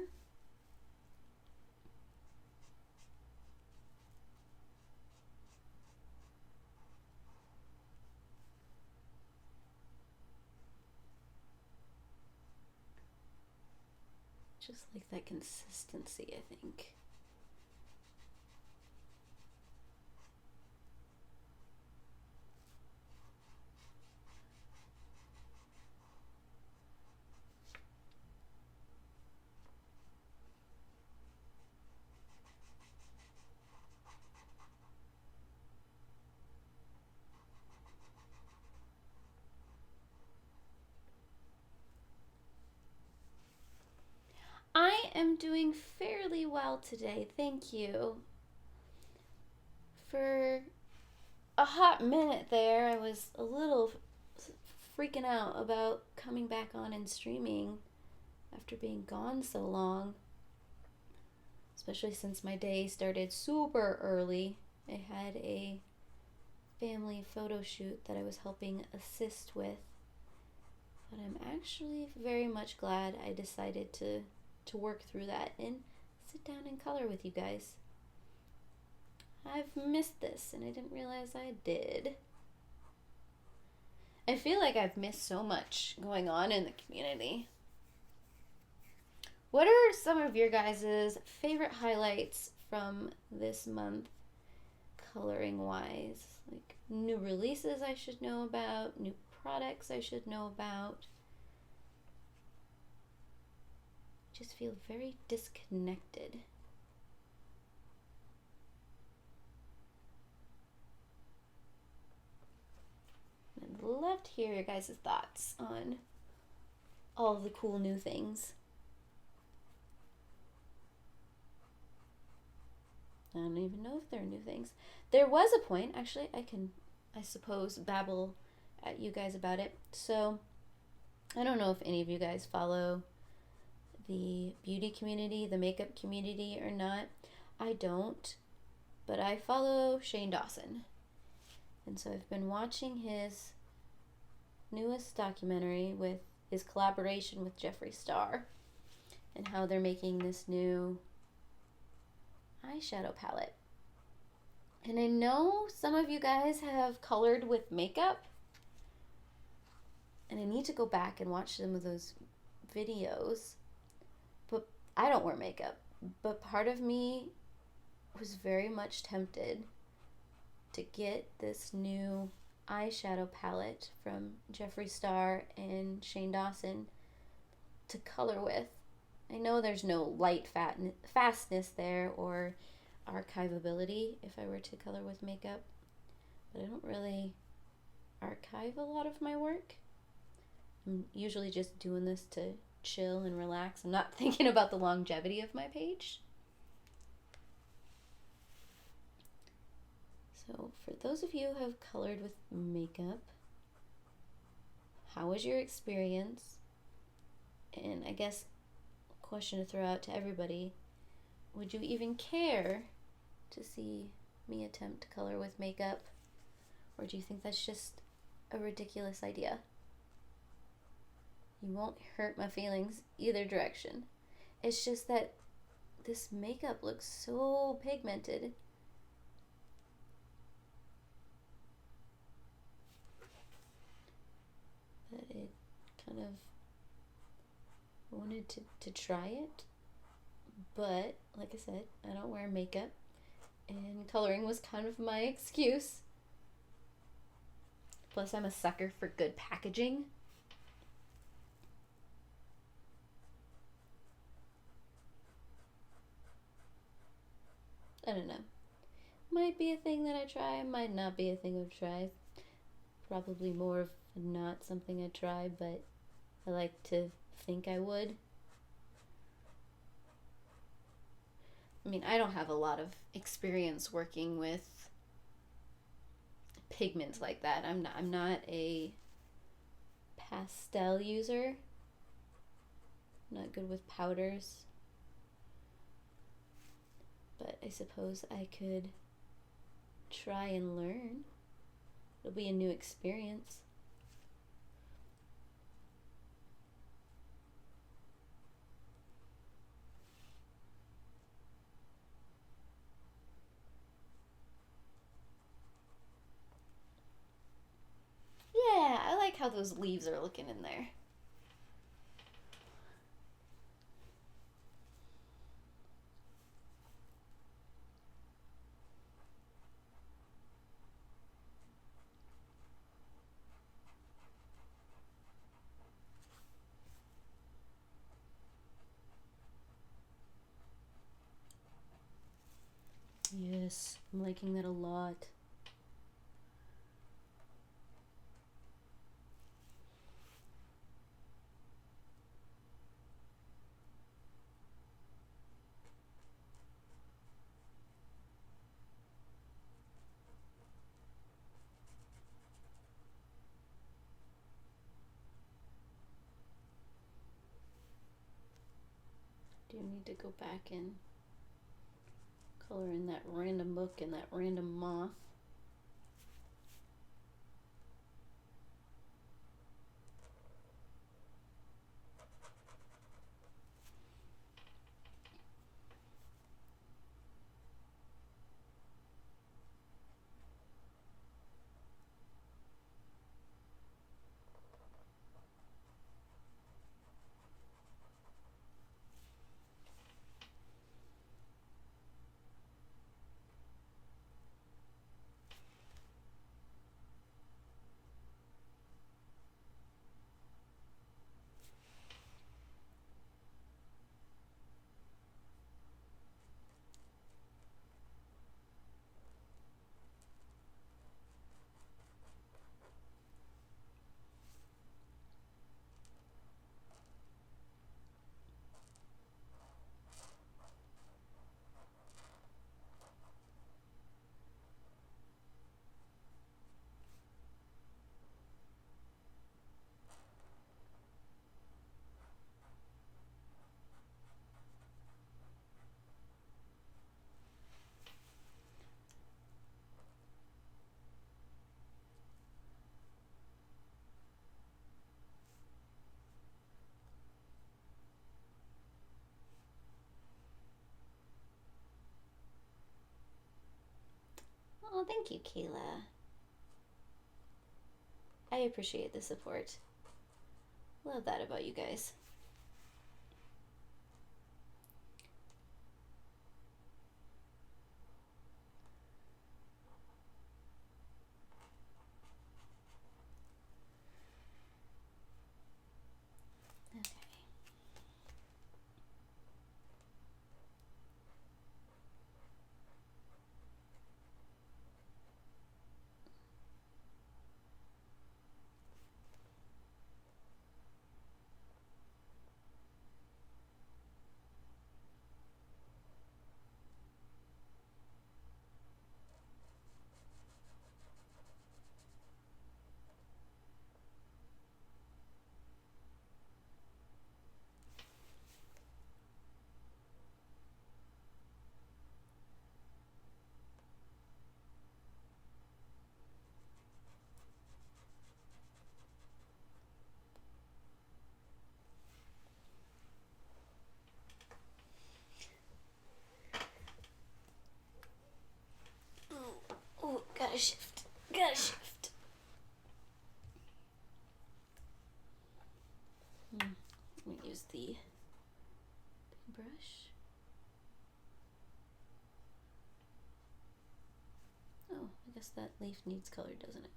Just like that consistency, I think. I am doing fairly well today, thank you. For a hot minute there, I was a little freaking out about coming back on and streaming after being gone so long. Especially since my day started super early. I had a family photo shoot that I was helping assist with. But I'm actually very much glad I decided to work through that and sit down and color with you guys. I've missed this and I didn't realize I did. I feel like I've missed so much going on in the community. What are some of your guys' favorite highlights from this month, coloring wise? Like new releases I should know about, new products I should know about. Just feel very disconnected. I'd love to hear your guys' thoughts on all the cool new things. I don't even know if there are new things. There was a point, actually, I suppose, babble at you guys about it. So, I don't know if any of you guys follow the beauty community, the makeup community or not. I don't, but I follow Shane Dawson. And so I've been watching his newest documentary with his collaboration with Jeffree Star and how they're making this new eyeshadow palette. And I know some of you guys have colored with makeup, and I need to go back and watch some of those videos. But I don't wear makeup. But part of me was very much tempted to get this new eyeshadow palette from Jeffree Star and Shane Dawson to color with. I know there's no light fastness there or archivability if I were to color with makeup, but I don't really archive a lot of my work. I'm usually just doing this to chill and relax. I'm not thinking about the longevity of my page. So for those of you who have colored with makeup, how was your experience? And I guess a question to throw out to everybody, would you even care to see me attempt to color with makeup? Or do you think that's just a ridiculous idea? You won't hurt my feelings either direction. It's just that this makeup looks so pigmented. That it kind of wanted to try it. But, like I said, I don't wear makeup. And coloring was kind of my excuse. Plus, I'm a sucker for good packaging. I don't know. Might be a thing that I try, might not be a thing I've tried. Probably more of not something I try, but I like to think I would. I mean, I don't have a lot of experience working with pigments like that. I'm not a pastel user. I'm not good with powders. But I suppose I could try and learn. It'll be a new experience. how those leaves are looking in there. Yes, I'm liking that a lot. Do you need to go back and color in that random book and that random moth? Oh, thank you, Kayla. I appreciate the support. Love that about you guys. Okay. Oh, gotta shift. Gotta shift. Let me use the brush. Oh, I guess that leaf needs color, doesn't it?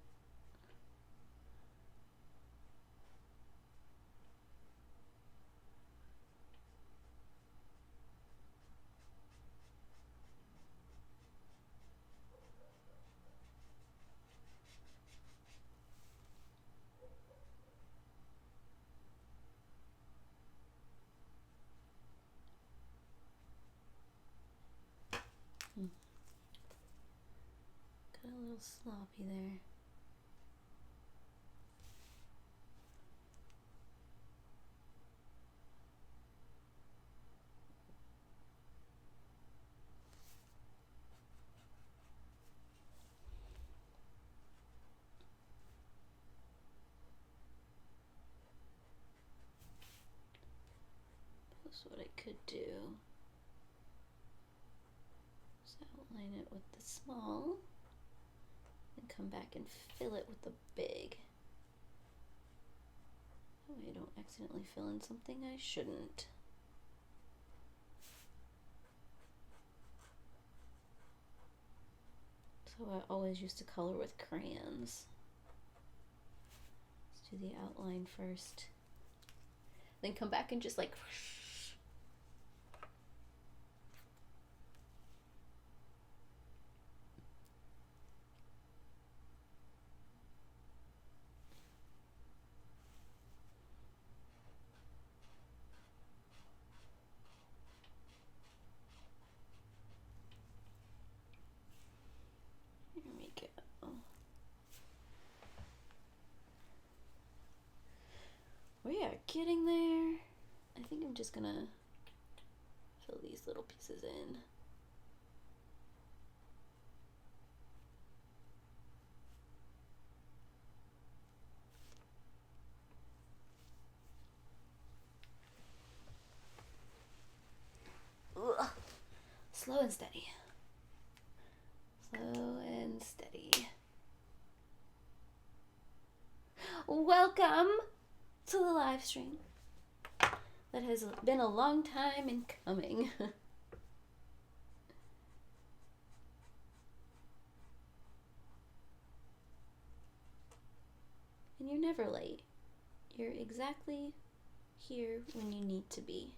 Got a little sloppy there. So what I could do is outline it with the small and come back and fill it with the big. That way I don't accidentally fill in something I shouldn't. So I always used to color with crayons. Let's do the outline first. Then come back and just like here we go. We are getting there. I think I'm just gonna fill these little pieces in. Ugh. Slow and steady. Slow and steady. Welcome to the live stream. That has been a long time in coming. And you're never late. You're exactly here when you need to be.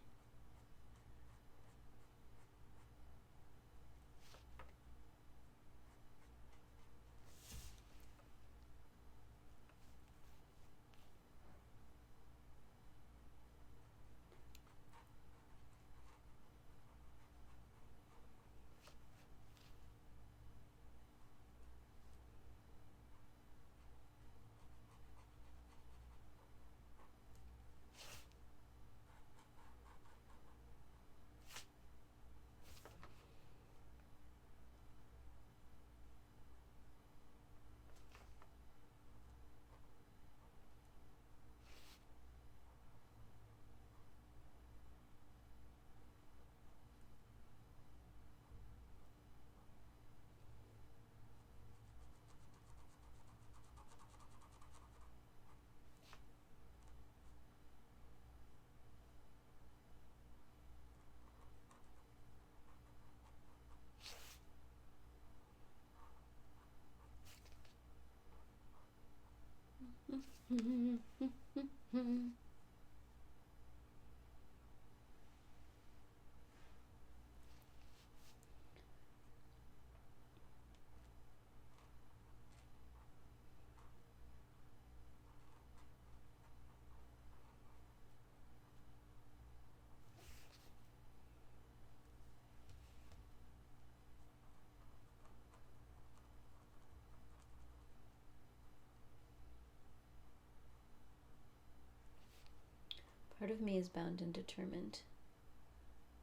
Part of me is bound and determined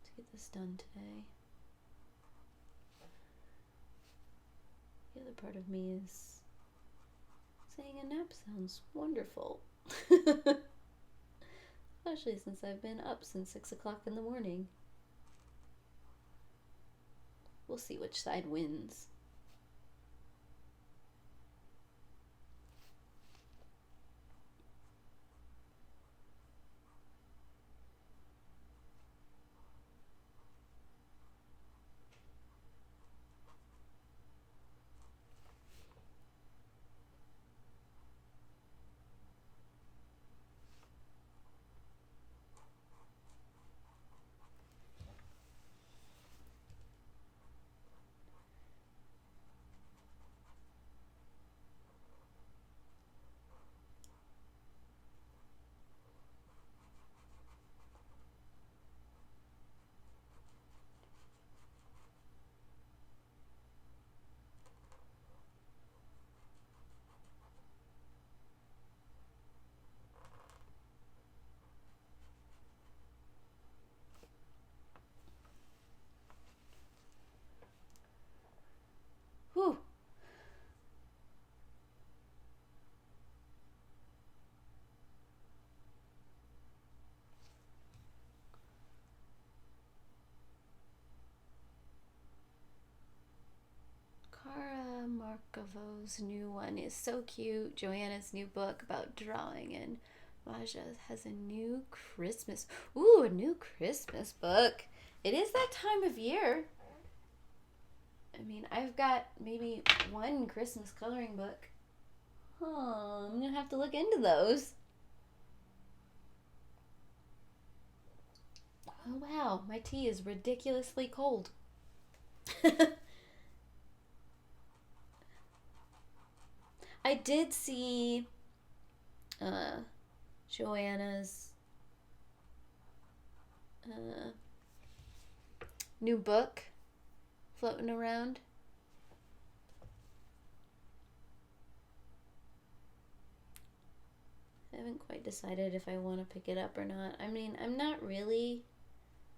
to get this done today. The other part of me is saying a nap sounds wonderful. Especially since I've been up since 6 o'clock in the morning. We'll see which side wins. Whew. Cara Markovo's new one is so cute. Joanna's new book about drawing and Maja has a new Christmas. Ooh, a new Christmas book. It is that time of year. I mean, I've got maybe one Christmas coloring book. Oh, I'm gonna have to look into those. Oh wow, my tea is ridiculously cold. I did see Joanna's new book floating around. I haven't quite decided if I want to pick it up or not. I mean, I'm not really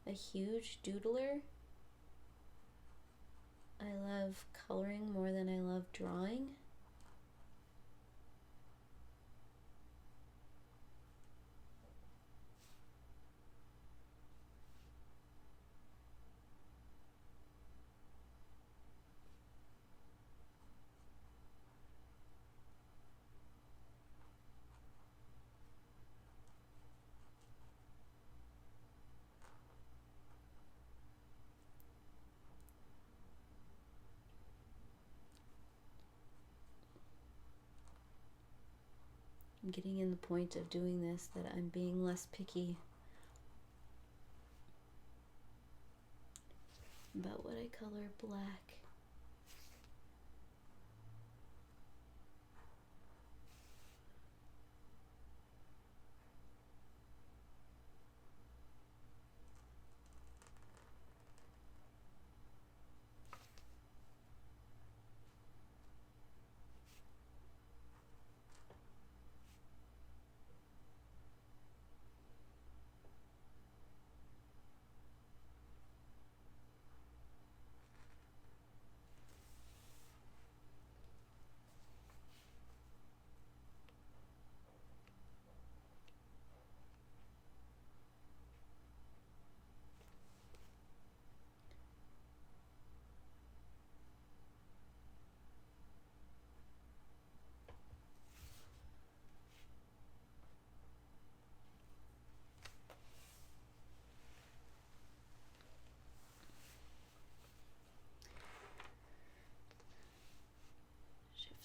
a huge doodler. I love coloring more than I love drawing. I'm getting in the point of doing this that I'm being less picky about what I color black.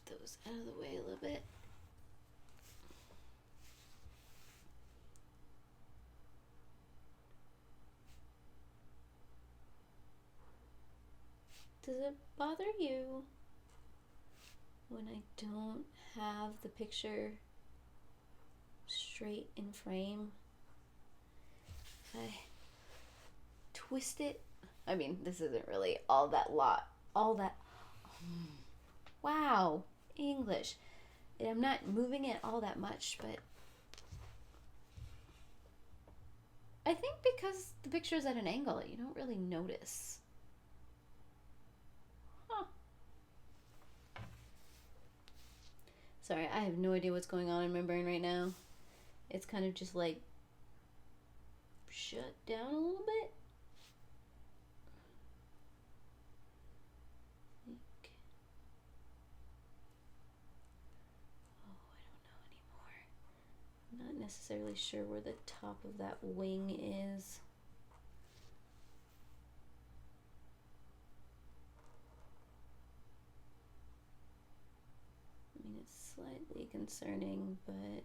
Those out of the way a little bit. Does it bother you when I don't have the picture straight in frame? If I twist it, I mean, this isn't really all that. Wow, English. I'm not moving it all that much, but I think because the picture is at an angle, you don't really notice. Huh. Sorry, I have no idea what's going on in my brain right now. It's kind of just like shut down a little bit. Not necessarily sure where the top of that wing is. I mean, it's slightly concerning, but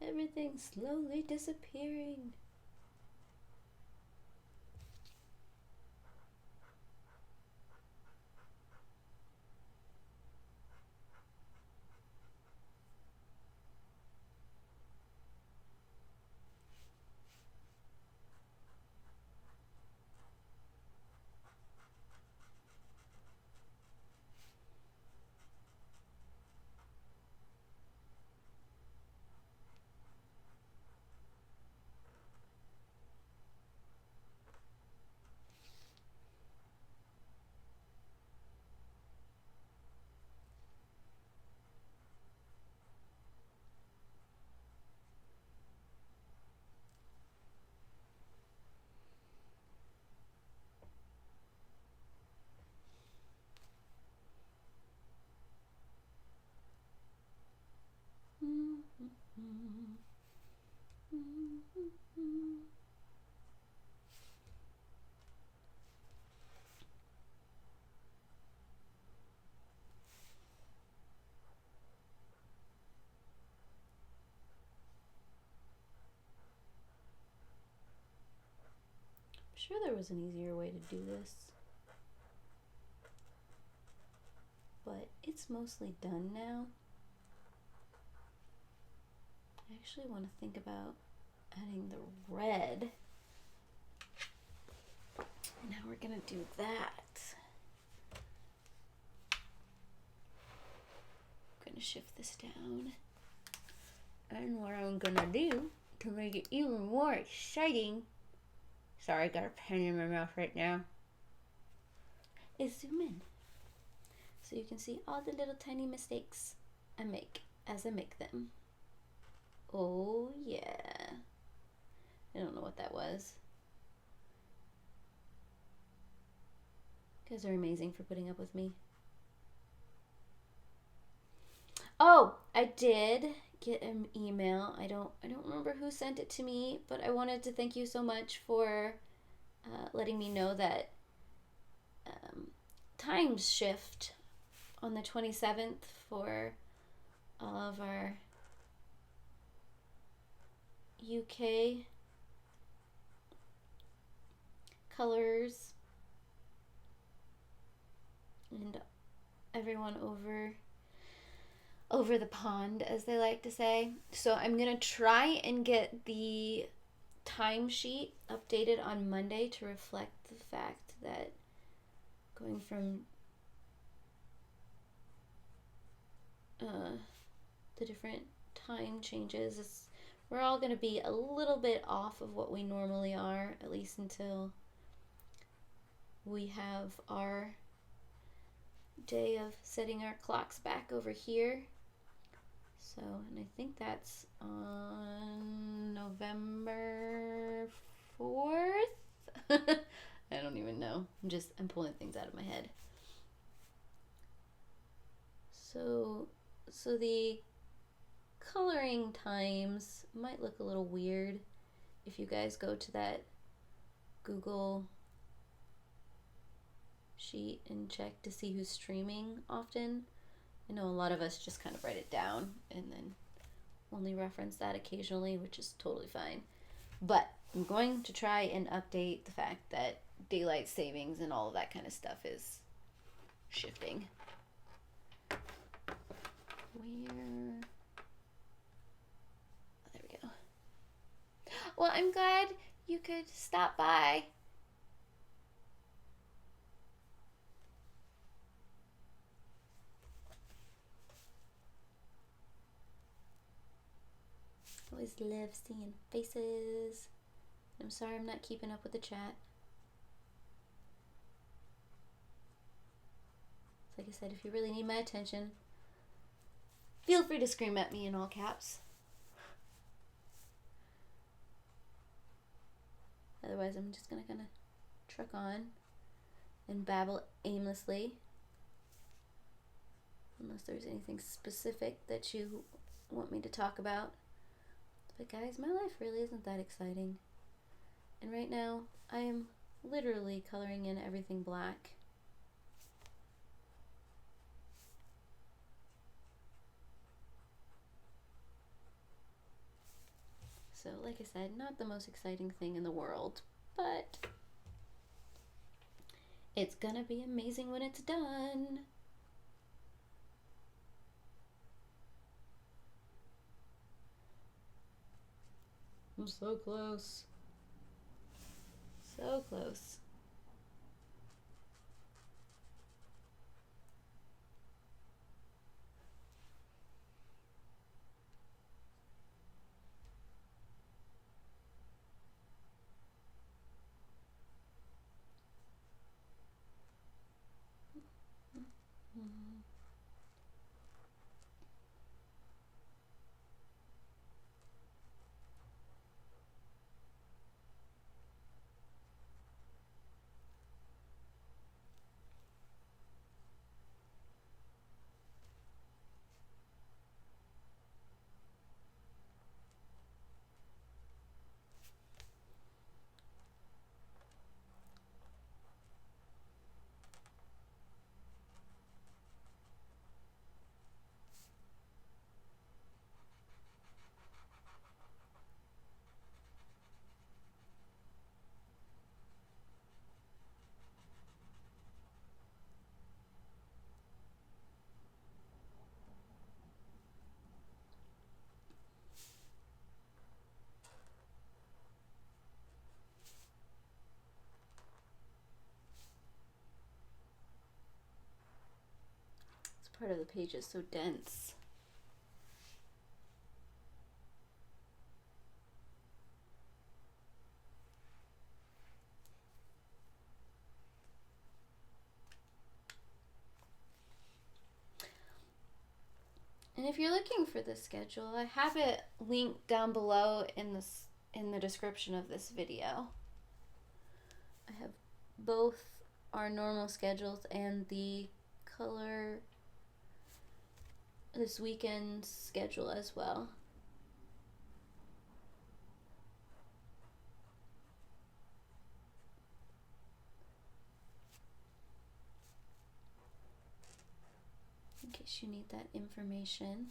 everything's slowly disappearing. sure there was an easier way to do this. But it's mostly done now. I actually want to think about adding the red. Now we're gonna do that. I'm gonna shift this down. And what I'm gonna do to make it even more exciting, sorry, I got a pen in my mouth right now, is zoom in. So you can see all the little tiny mistakes I make as I make them. Oh yeah. I don't know what that was. You guys are amazing for putting up with me. Oh, I did get an email. I don't remember who sent it to me, but I wanted to thank you so much for letting me know that times shift on the 27th for all of our UK colors and everyone over the pond, as they like to say. So I'm gonna try and get the timesheet updated on Monday to reflect the fact that going from the different time changes, we're all going to be a little bit off of what we normally are, at least until we have our day of setting our clocks back over here. So, and I think that's on November 4th. I don't even know. I'm pulling things out of my head. So the coloring times might look a little weird if you guys go to that Google sheet and check to see who's streaming often. I know a lot of us just kind of write it down and then only reference that occasionally, which is totally fine. But I'm going to try and update the fact that daylight savings and all of that kind of stuff is shifting. There we go. Well, I'm glad you could stop by. Always love seeing faces. I'm sorry I'm not keeping up with the chat. Like I said, if you really need my attention, feel free to scream at me in all caps. Otherwise, I'm just gonna kind of truck on and babble aimlessly. Unless there's anything specific that you want me to talk about. But guys, my life really isn't that exciting. And right now, I am literally coloring in everything black. So, like I said, not the most exciting thing in the world, but it's gonna be amazing when it's done. I'm so close. So close. part of the page is so dense. And if you're looking for the schedule, I have it linked down below in the description of this video. I have both our normal schedules and the color this weekend's schedule as well. In case you need that information.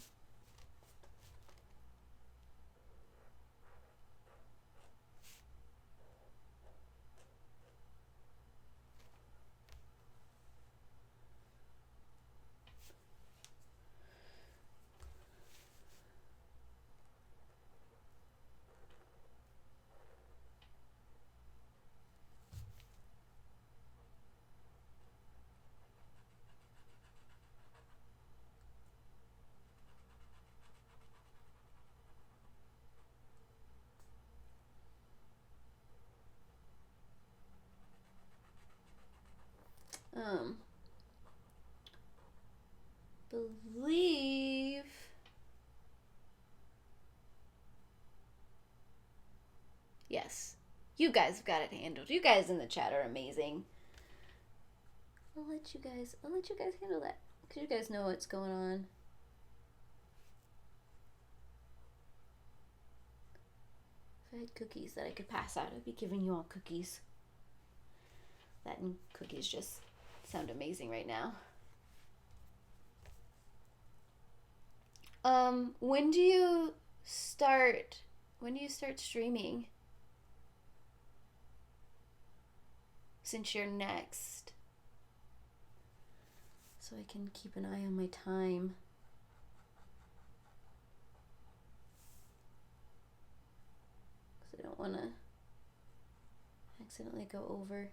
Believe yes, you guys have got it handled. You guys in the chat are amazing. I'll let you guys handle that because you guys know what's going on. If I had cookies that I could pass out, I'd be giving you all cookies. That and cookies just sound amazing right now. When do you start streaming? Since you're next. So I can keep an eye on my time. Because I don't want to accidentally go over.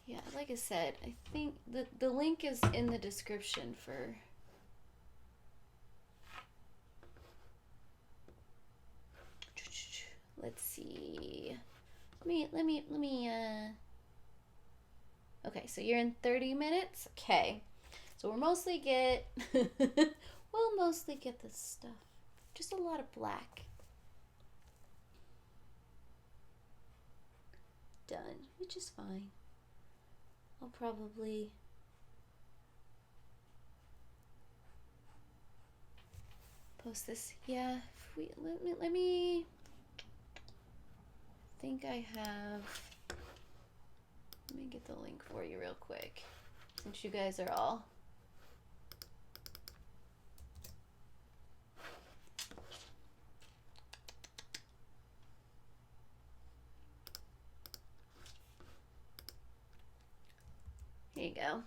Yeah, like I said, I think the link is in the description for let's see. Let me okay, so you're in 30 minutes? Okay. So we'll mostly get this stuff. Just a lot of black. Done, which is fine. I'll probably post this. Yeah, let me think I have. Let me get the link for you real quick, since you guys are all. Here you go.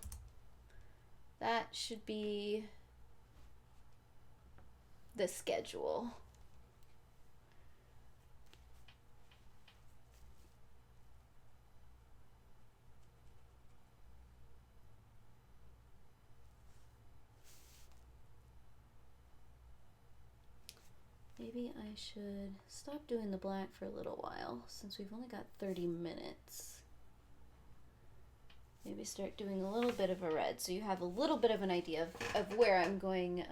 That should be the schedule. Maybe I should stop doing the black for a little while, since we've only got 30 minutes. Maybe start doing a little bit of a red, so you have a little bit of an idea of where I'm going.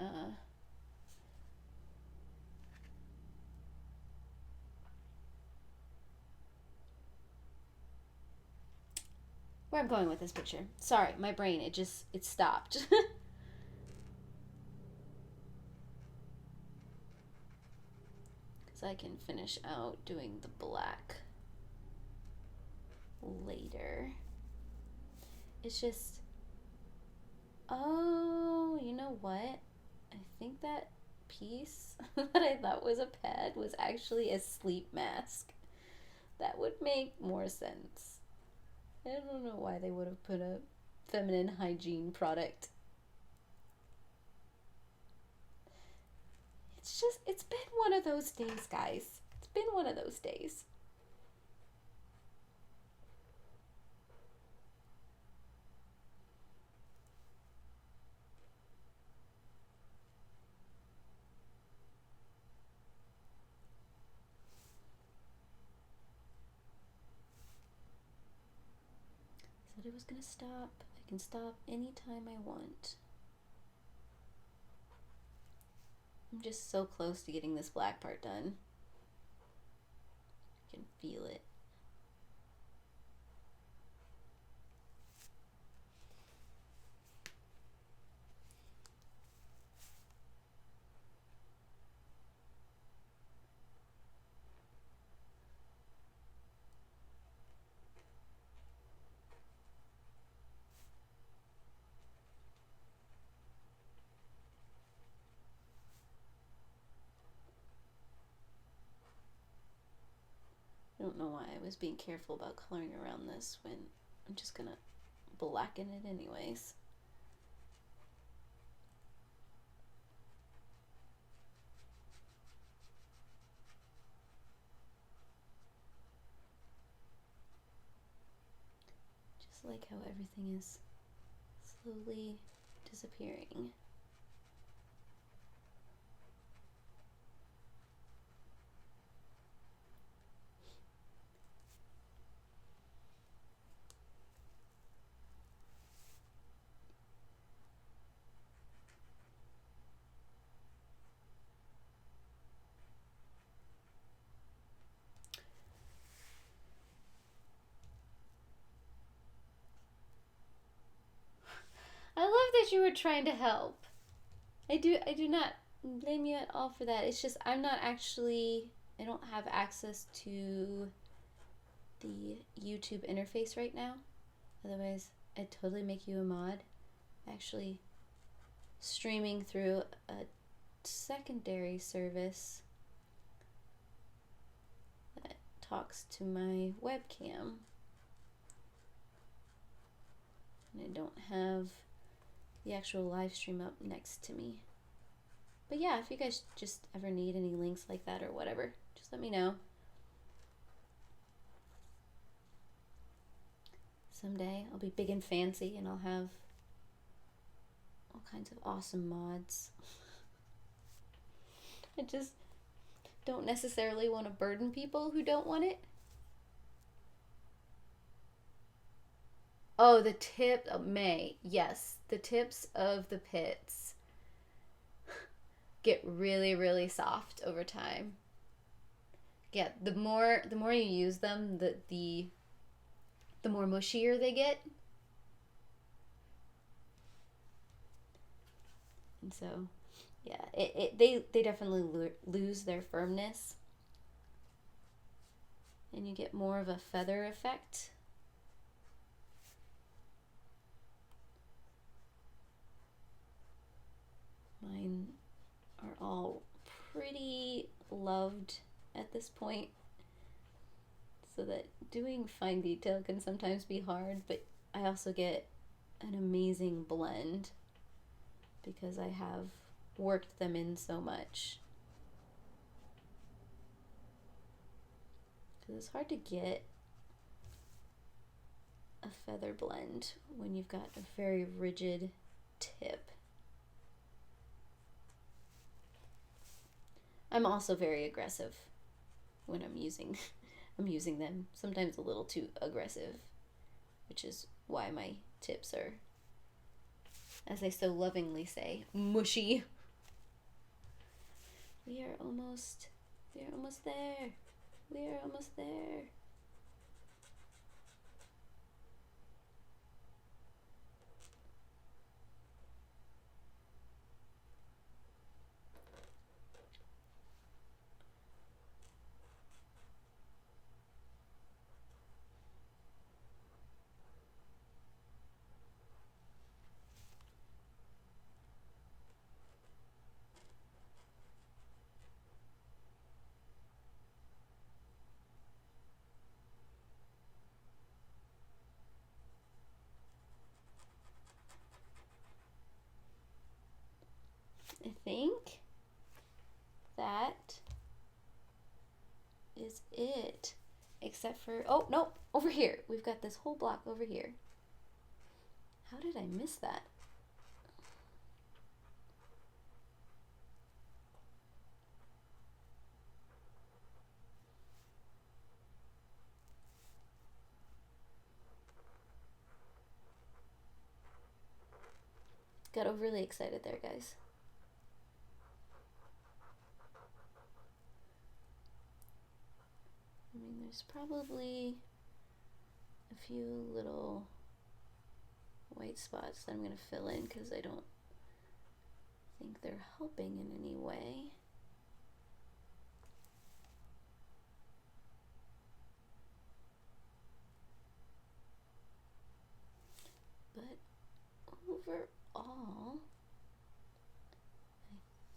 Where I'm going with this picture. Sorry, my brain, it stopped. Because I can finish out doing the black later. It's just, oh, you know what? I think that piece that I thought was a pad was actually a sleep mask. That would make more sense. I don't know why they would have put a feminine hygiene product it's been one of those days, guys. It's been one of those days. Said it was gonna stop. I can stop anytime I want. I'm just so close to getting this black part done. I can feel it. I don't know why I was being careful about coloring around this when I'm just gonna blacken it anyways. Just like how everything is slowly disappearing. I love that you were trying to help. I do not blame you at all for that. It's just I don't have access to the YouTube interface right now. Otherwise, I'd totally make you a mod. Actually, streaming through a secondary service that talks to my webcam. And I don't have the actual live stream up next to me. But yeah, if you guys just ever need any links like that or whatever, just let me know. Someday I'll be big and fancy and I'll have all kinds of awesome mods. I just don't necessarily want to burden people who don't want it. Oh, the tip of May. Yes, the tips of the pits get really, really soft over time. Yeah, the more you use them, the more mushier they get. And so, yeah, they definitely lose their firmness. And you get more of a feather effect. Mine are all pretty loved at this point, so that doing fine detail can sometimes be hard, but I also get an amazing blend because I have worked them in so much. Because it's hard to get a feather blend when you've got a very rigid tip. I'm also very aggressive when I'm using them, sometimes a little too aggressive, which is why my tips are, as they so lovingly say, mushy. We are almost there. We are almost there. I think it. Except for, oh, nope, over here. We've got this whole block over here. How did I miss that? Got overly excited there, guys. I mean, there's probably a few little white spots that I'm going to fill in because I don't think they're helping in any way. But overall,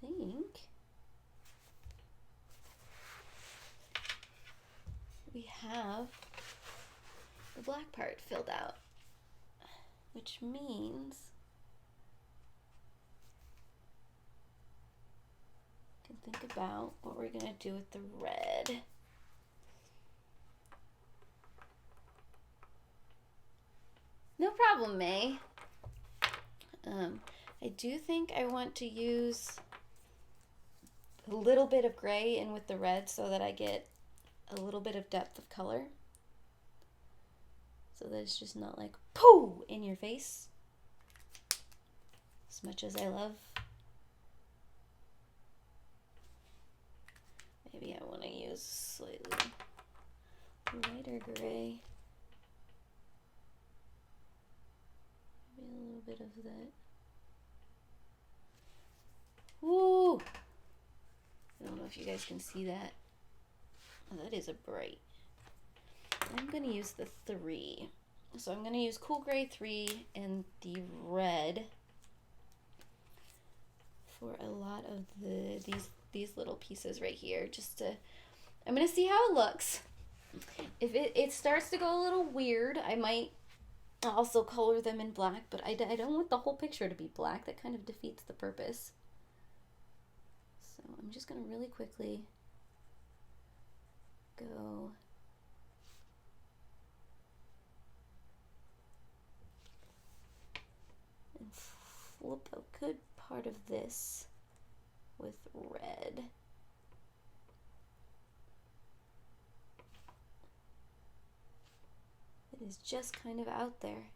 I think we have the black part filled out, which means we can think about what we're going to do with the red. No problem, May. I do think I want to use a little bit of gray in with the red so that I get a little bit of depth of color. So that it's just not like, pooh, in your face. As much as I love. Maybe I want to use slightly lighter gray. Maybe a little bit of that. Woo! I don't know if you guys can see that. Oh, that is a bright. I'm going to use the 3. So I'm going to use Cool Gray 3 and the red for a lot of these little pieces right here. Just to, I'm going to see how it looks. If it starts to go a little weird, I might also color them in black, but I don't want the whole picture to be black. That kind of defeats the purpose. So I'm just going to really quickly go and flip a good part of this with red. It is just kind of out there.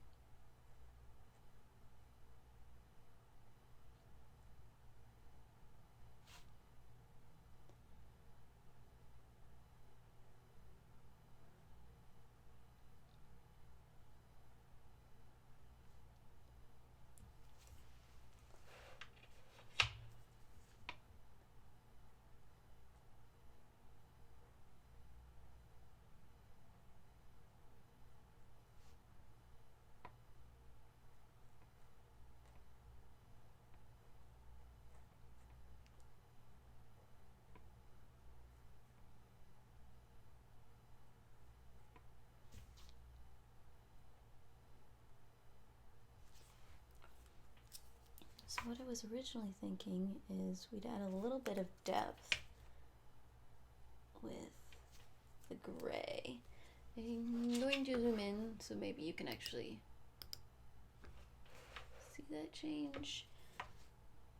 So what I was originally thinking is we'd add a little bit of depth with the gray. I'm going to zoom in so maybe you can actually see that change.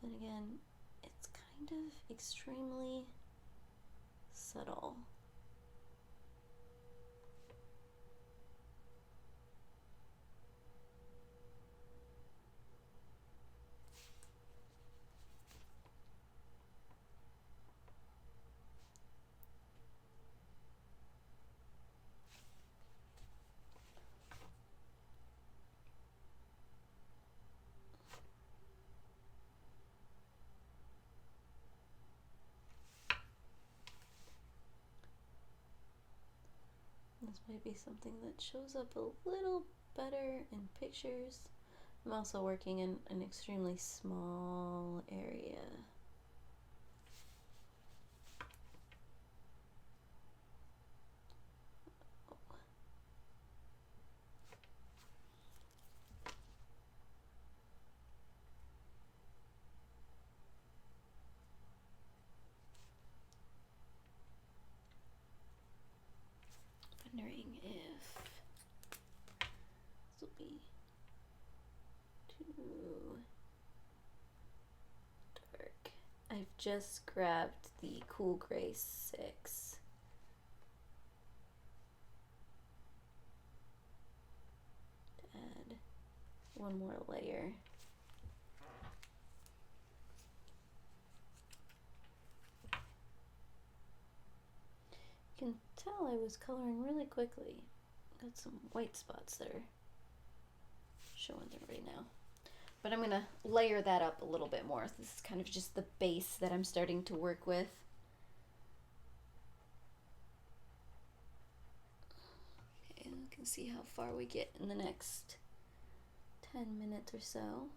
Then again, it's kind of extremely subtle. This might be something that shows up a little better in pictures. I'm also working in an extremely small area. just grabbed the Cool Gray 6. Add one more layer. You can tell I was coloring really quickly. Got some white spots that are showing there right now. But I'm going to layer that up a little bit more. This is kind of just the base that I'm starting to work with. Okay, we can see how far we get in the next 10 minutes or so.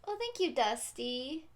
Oh, thank you, Dusty.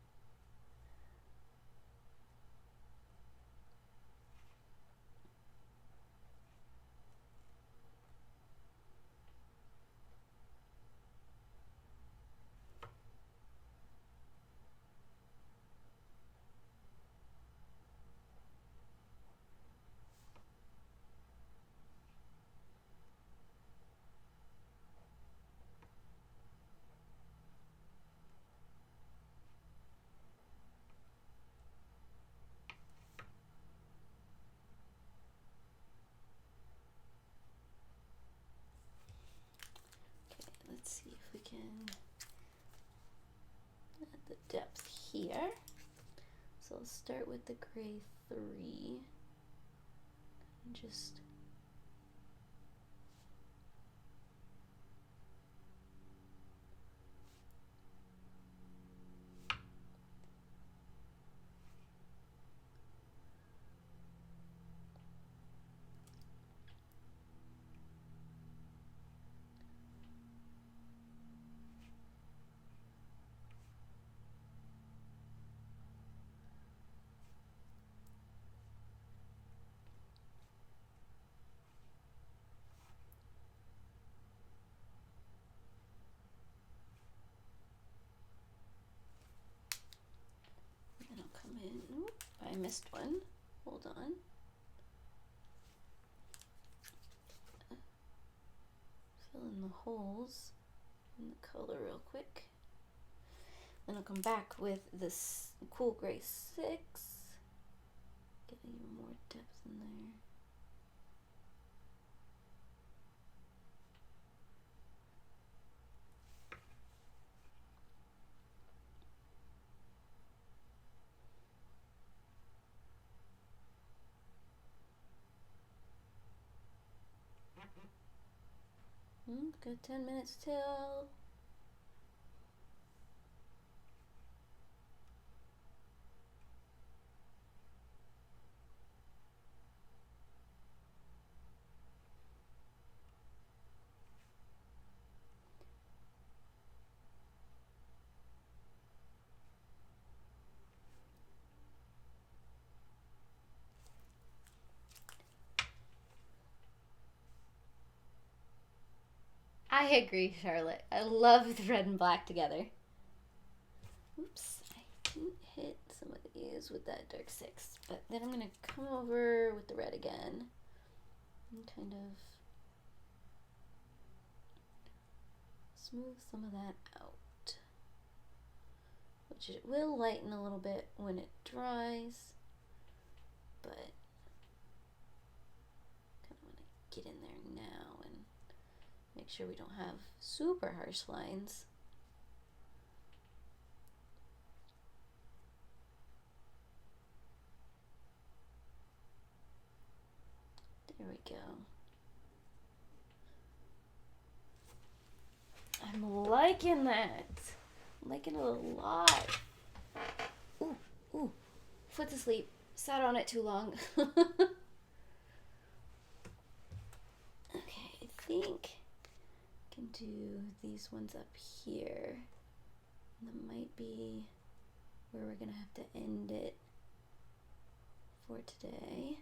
Let's see if we can add the depth here. So I'll start with the gray 3 and just Oop, I missed one. Hold on. Fill in the holes in the color real quick. Then I'll come back with this Cool Gray 6. Get even more depth in there. Got 10 minutes till. I agree, Charlotte. I love the red and black together. Oops, I didn't hit some of these with that dark 6. But then I'm going to come over with the red again and kind of smooth some of that out. Which it will lighten a little bit when it dries, but kind of want to get in there now and make sure we don't have super harsh lines. There we go. liking that. I'm liking it a lot. Ooh, ooh. Foot's asleep. Sat on it too long. Okay, I think I can do these ones up here. That might be where we're gonna have to end it for today.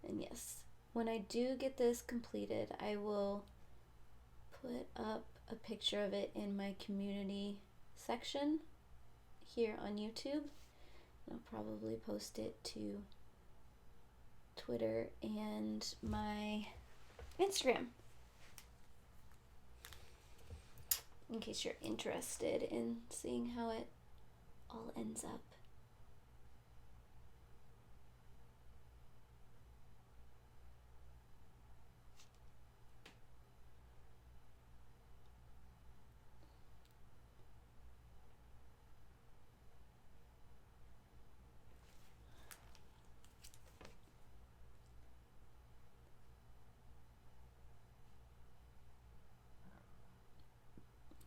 And yes, when I do get this completed, I will put up a picture of it in my community section here on YouTube. I'll probably post it to Twitter and my Instagram in case you're interested in seeing how it all ends up.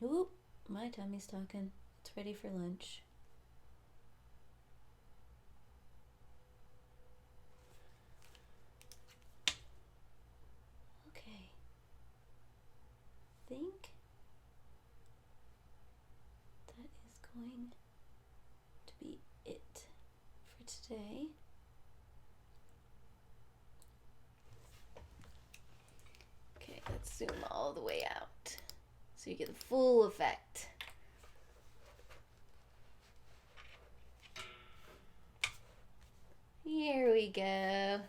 Oop, my tummy's talking. It's ready for lunch. Okay. I think that is going to be it for today. Okay, let's zoom all the way out so you get the full effect. Here we go.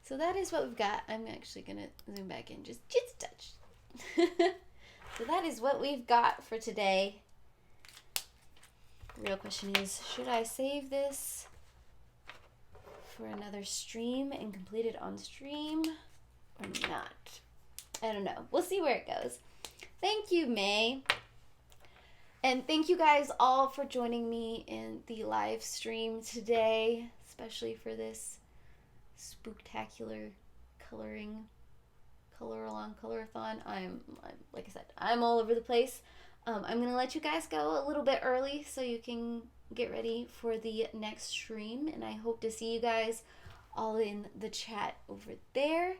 So that is what we've got. I'm actually gonna zoom back in just a touch. So that is what we've got for today. The real question is, should I save this for another stream and complete it on stream or not? I don't know. We'll see where it goes. Thank you, May. And thank you guys all for joining me in the live stream today, especially for this spooktacular color-along-color-a-thon. I'm like I said, I'm all over the place. I'm gonna let you guys go a little bit early so you can get ready for the next stream, and I hope to see you guys all in the chat over there.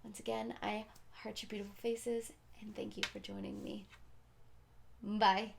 Once again, I heart your beautiful faces and thank you for joining me. Bye.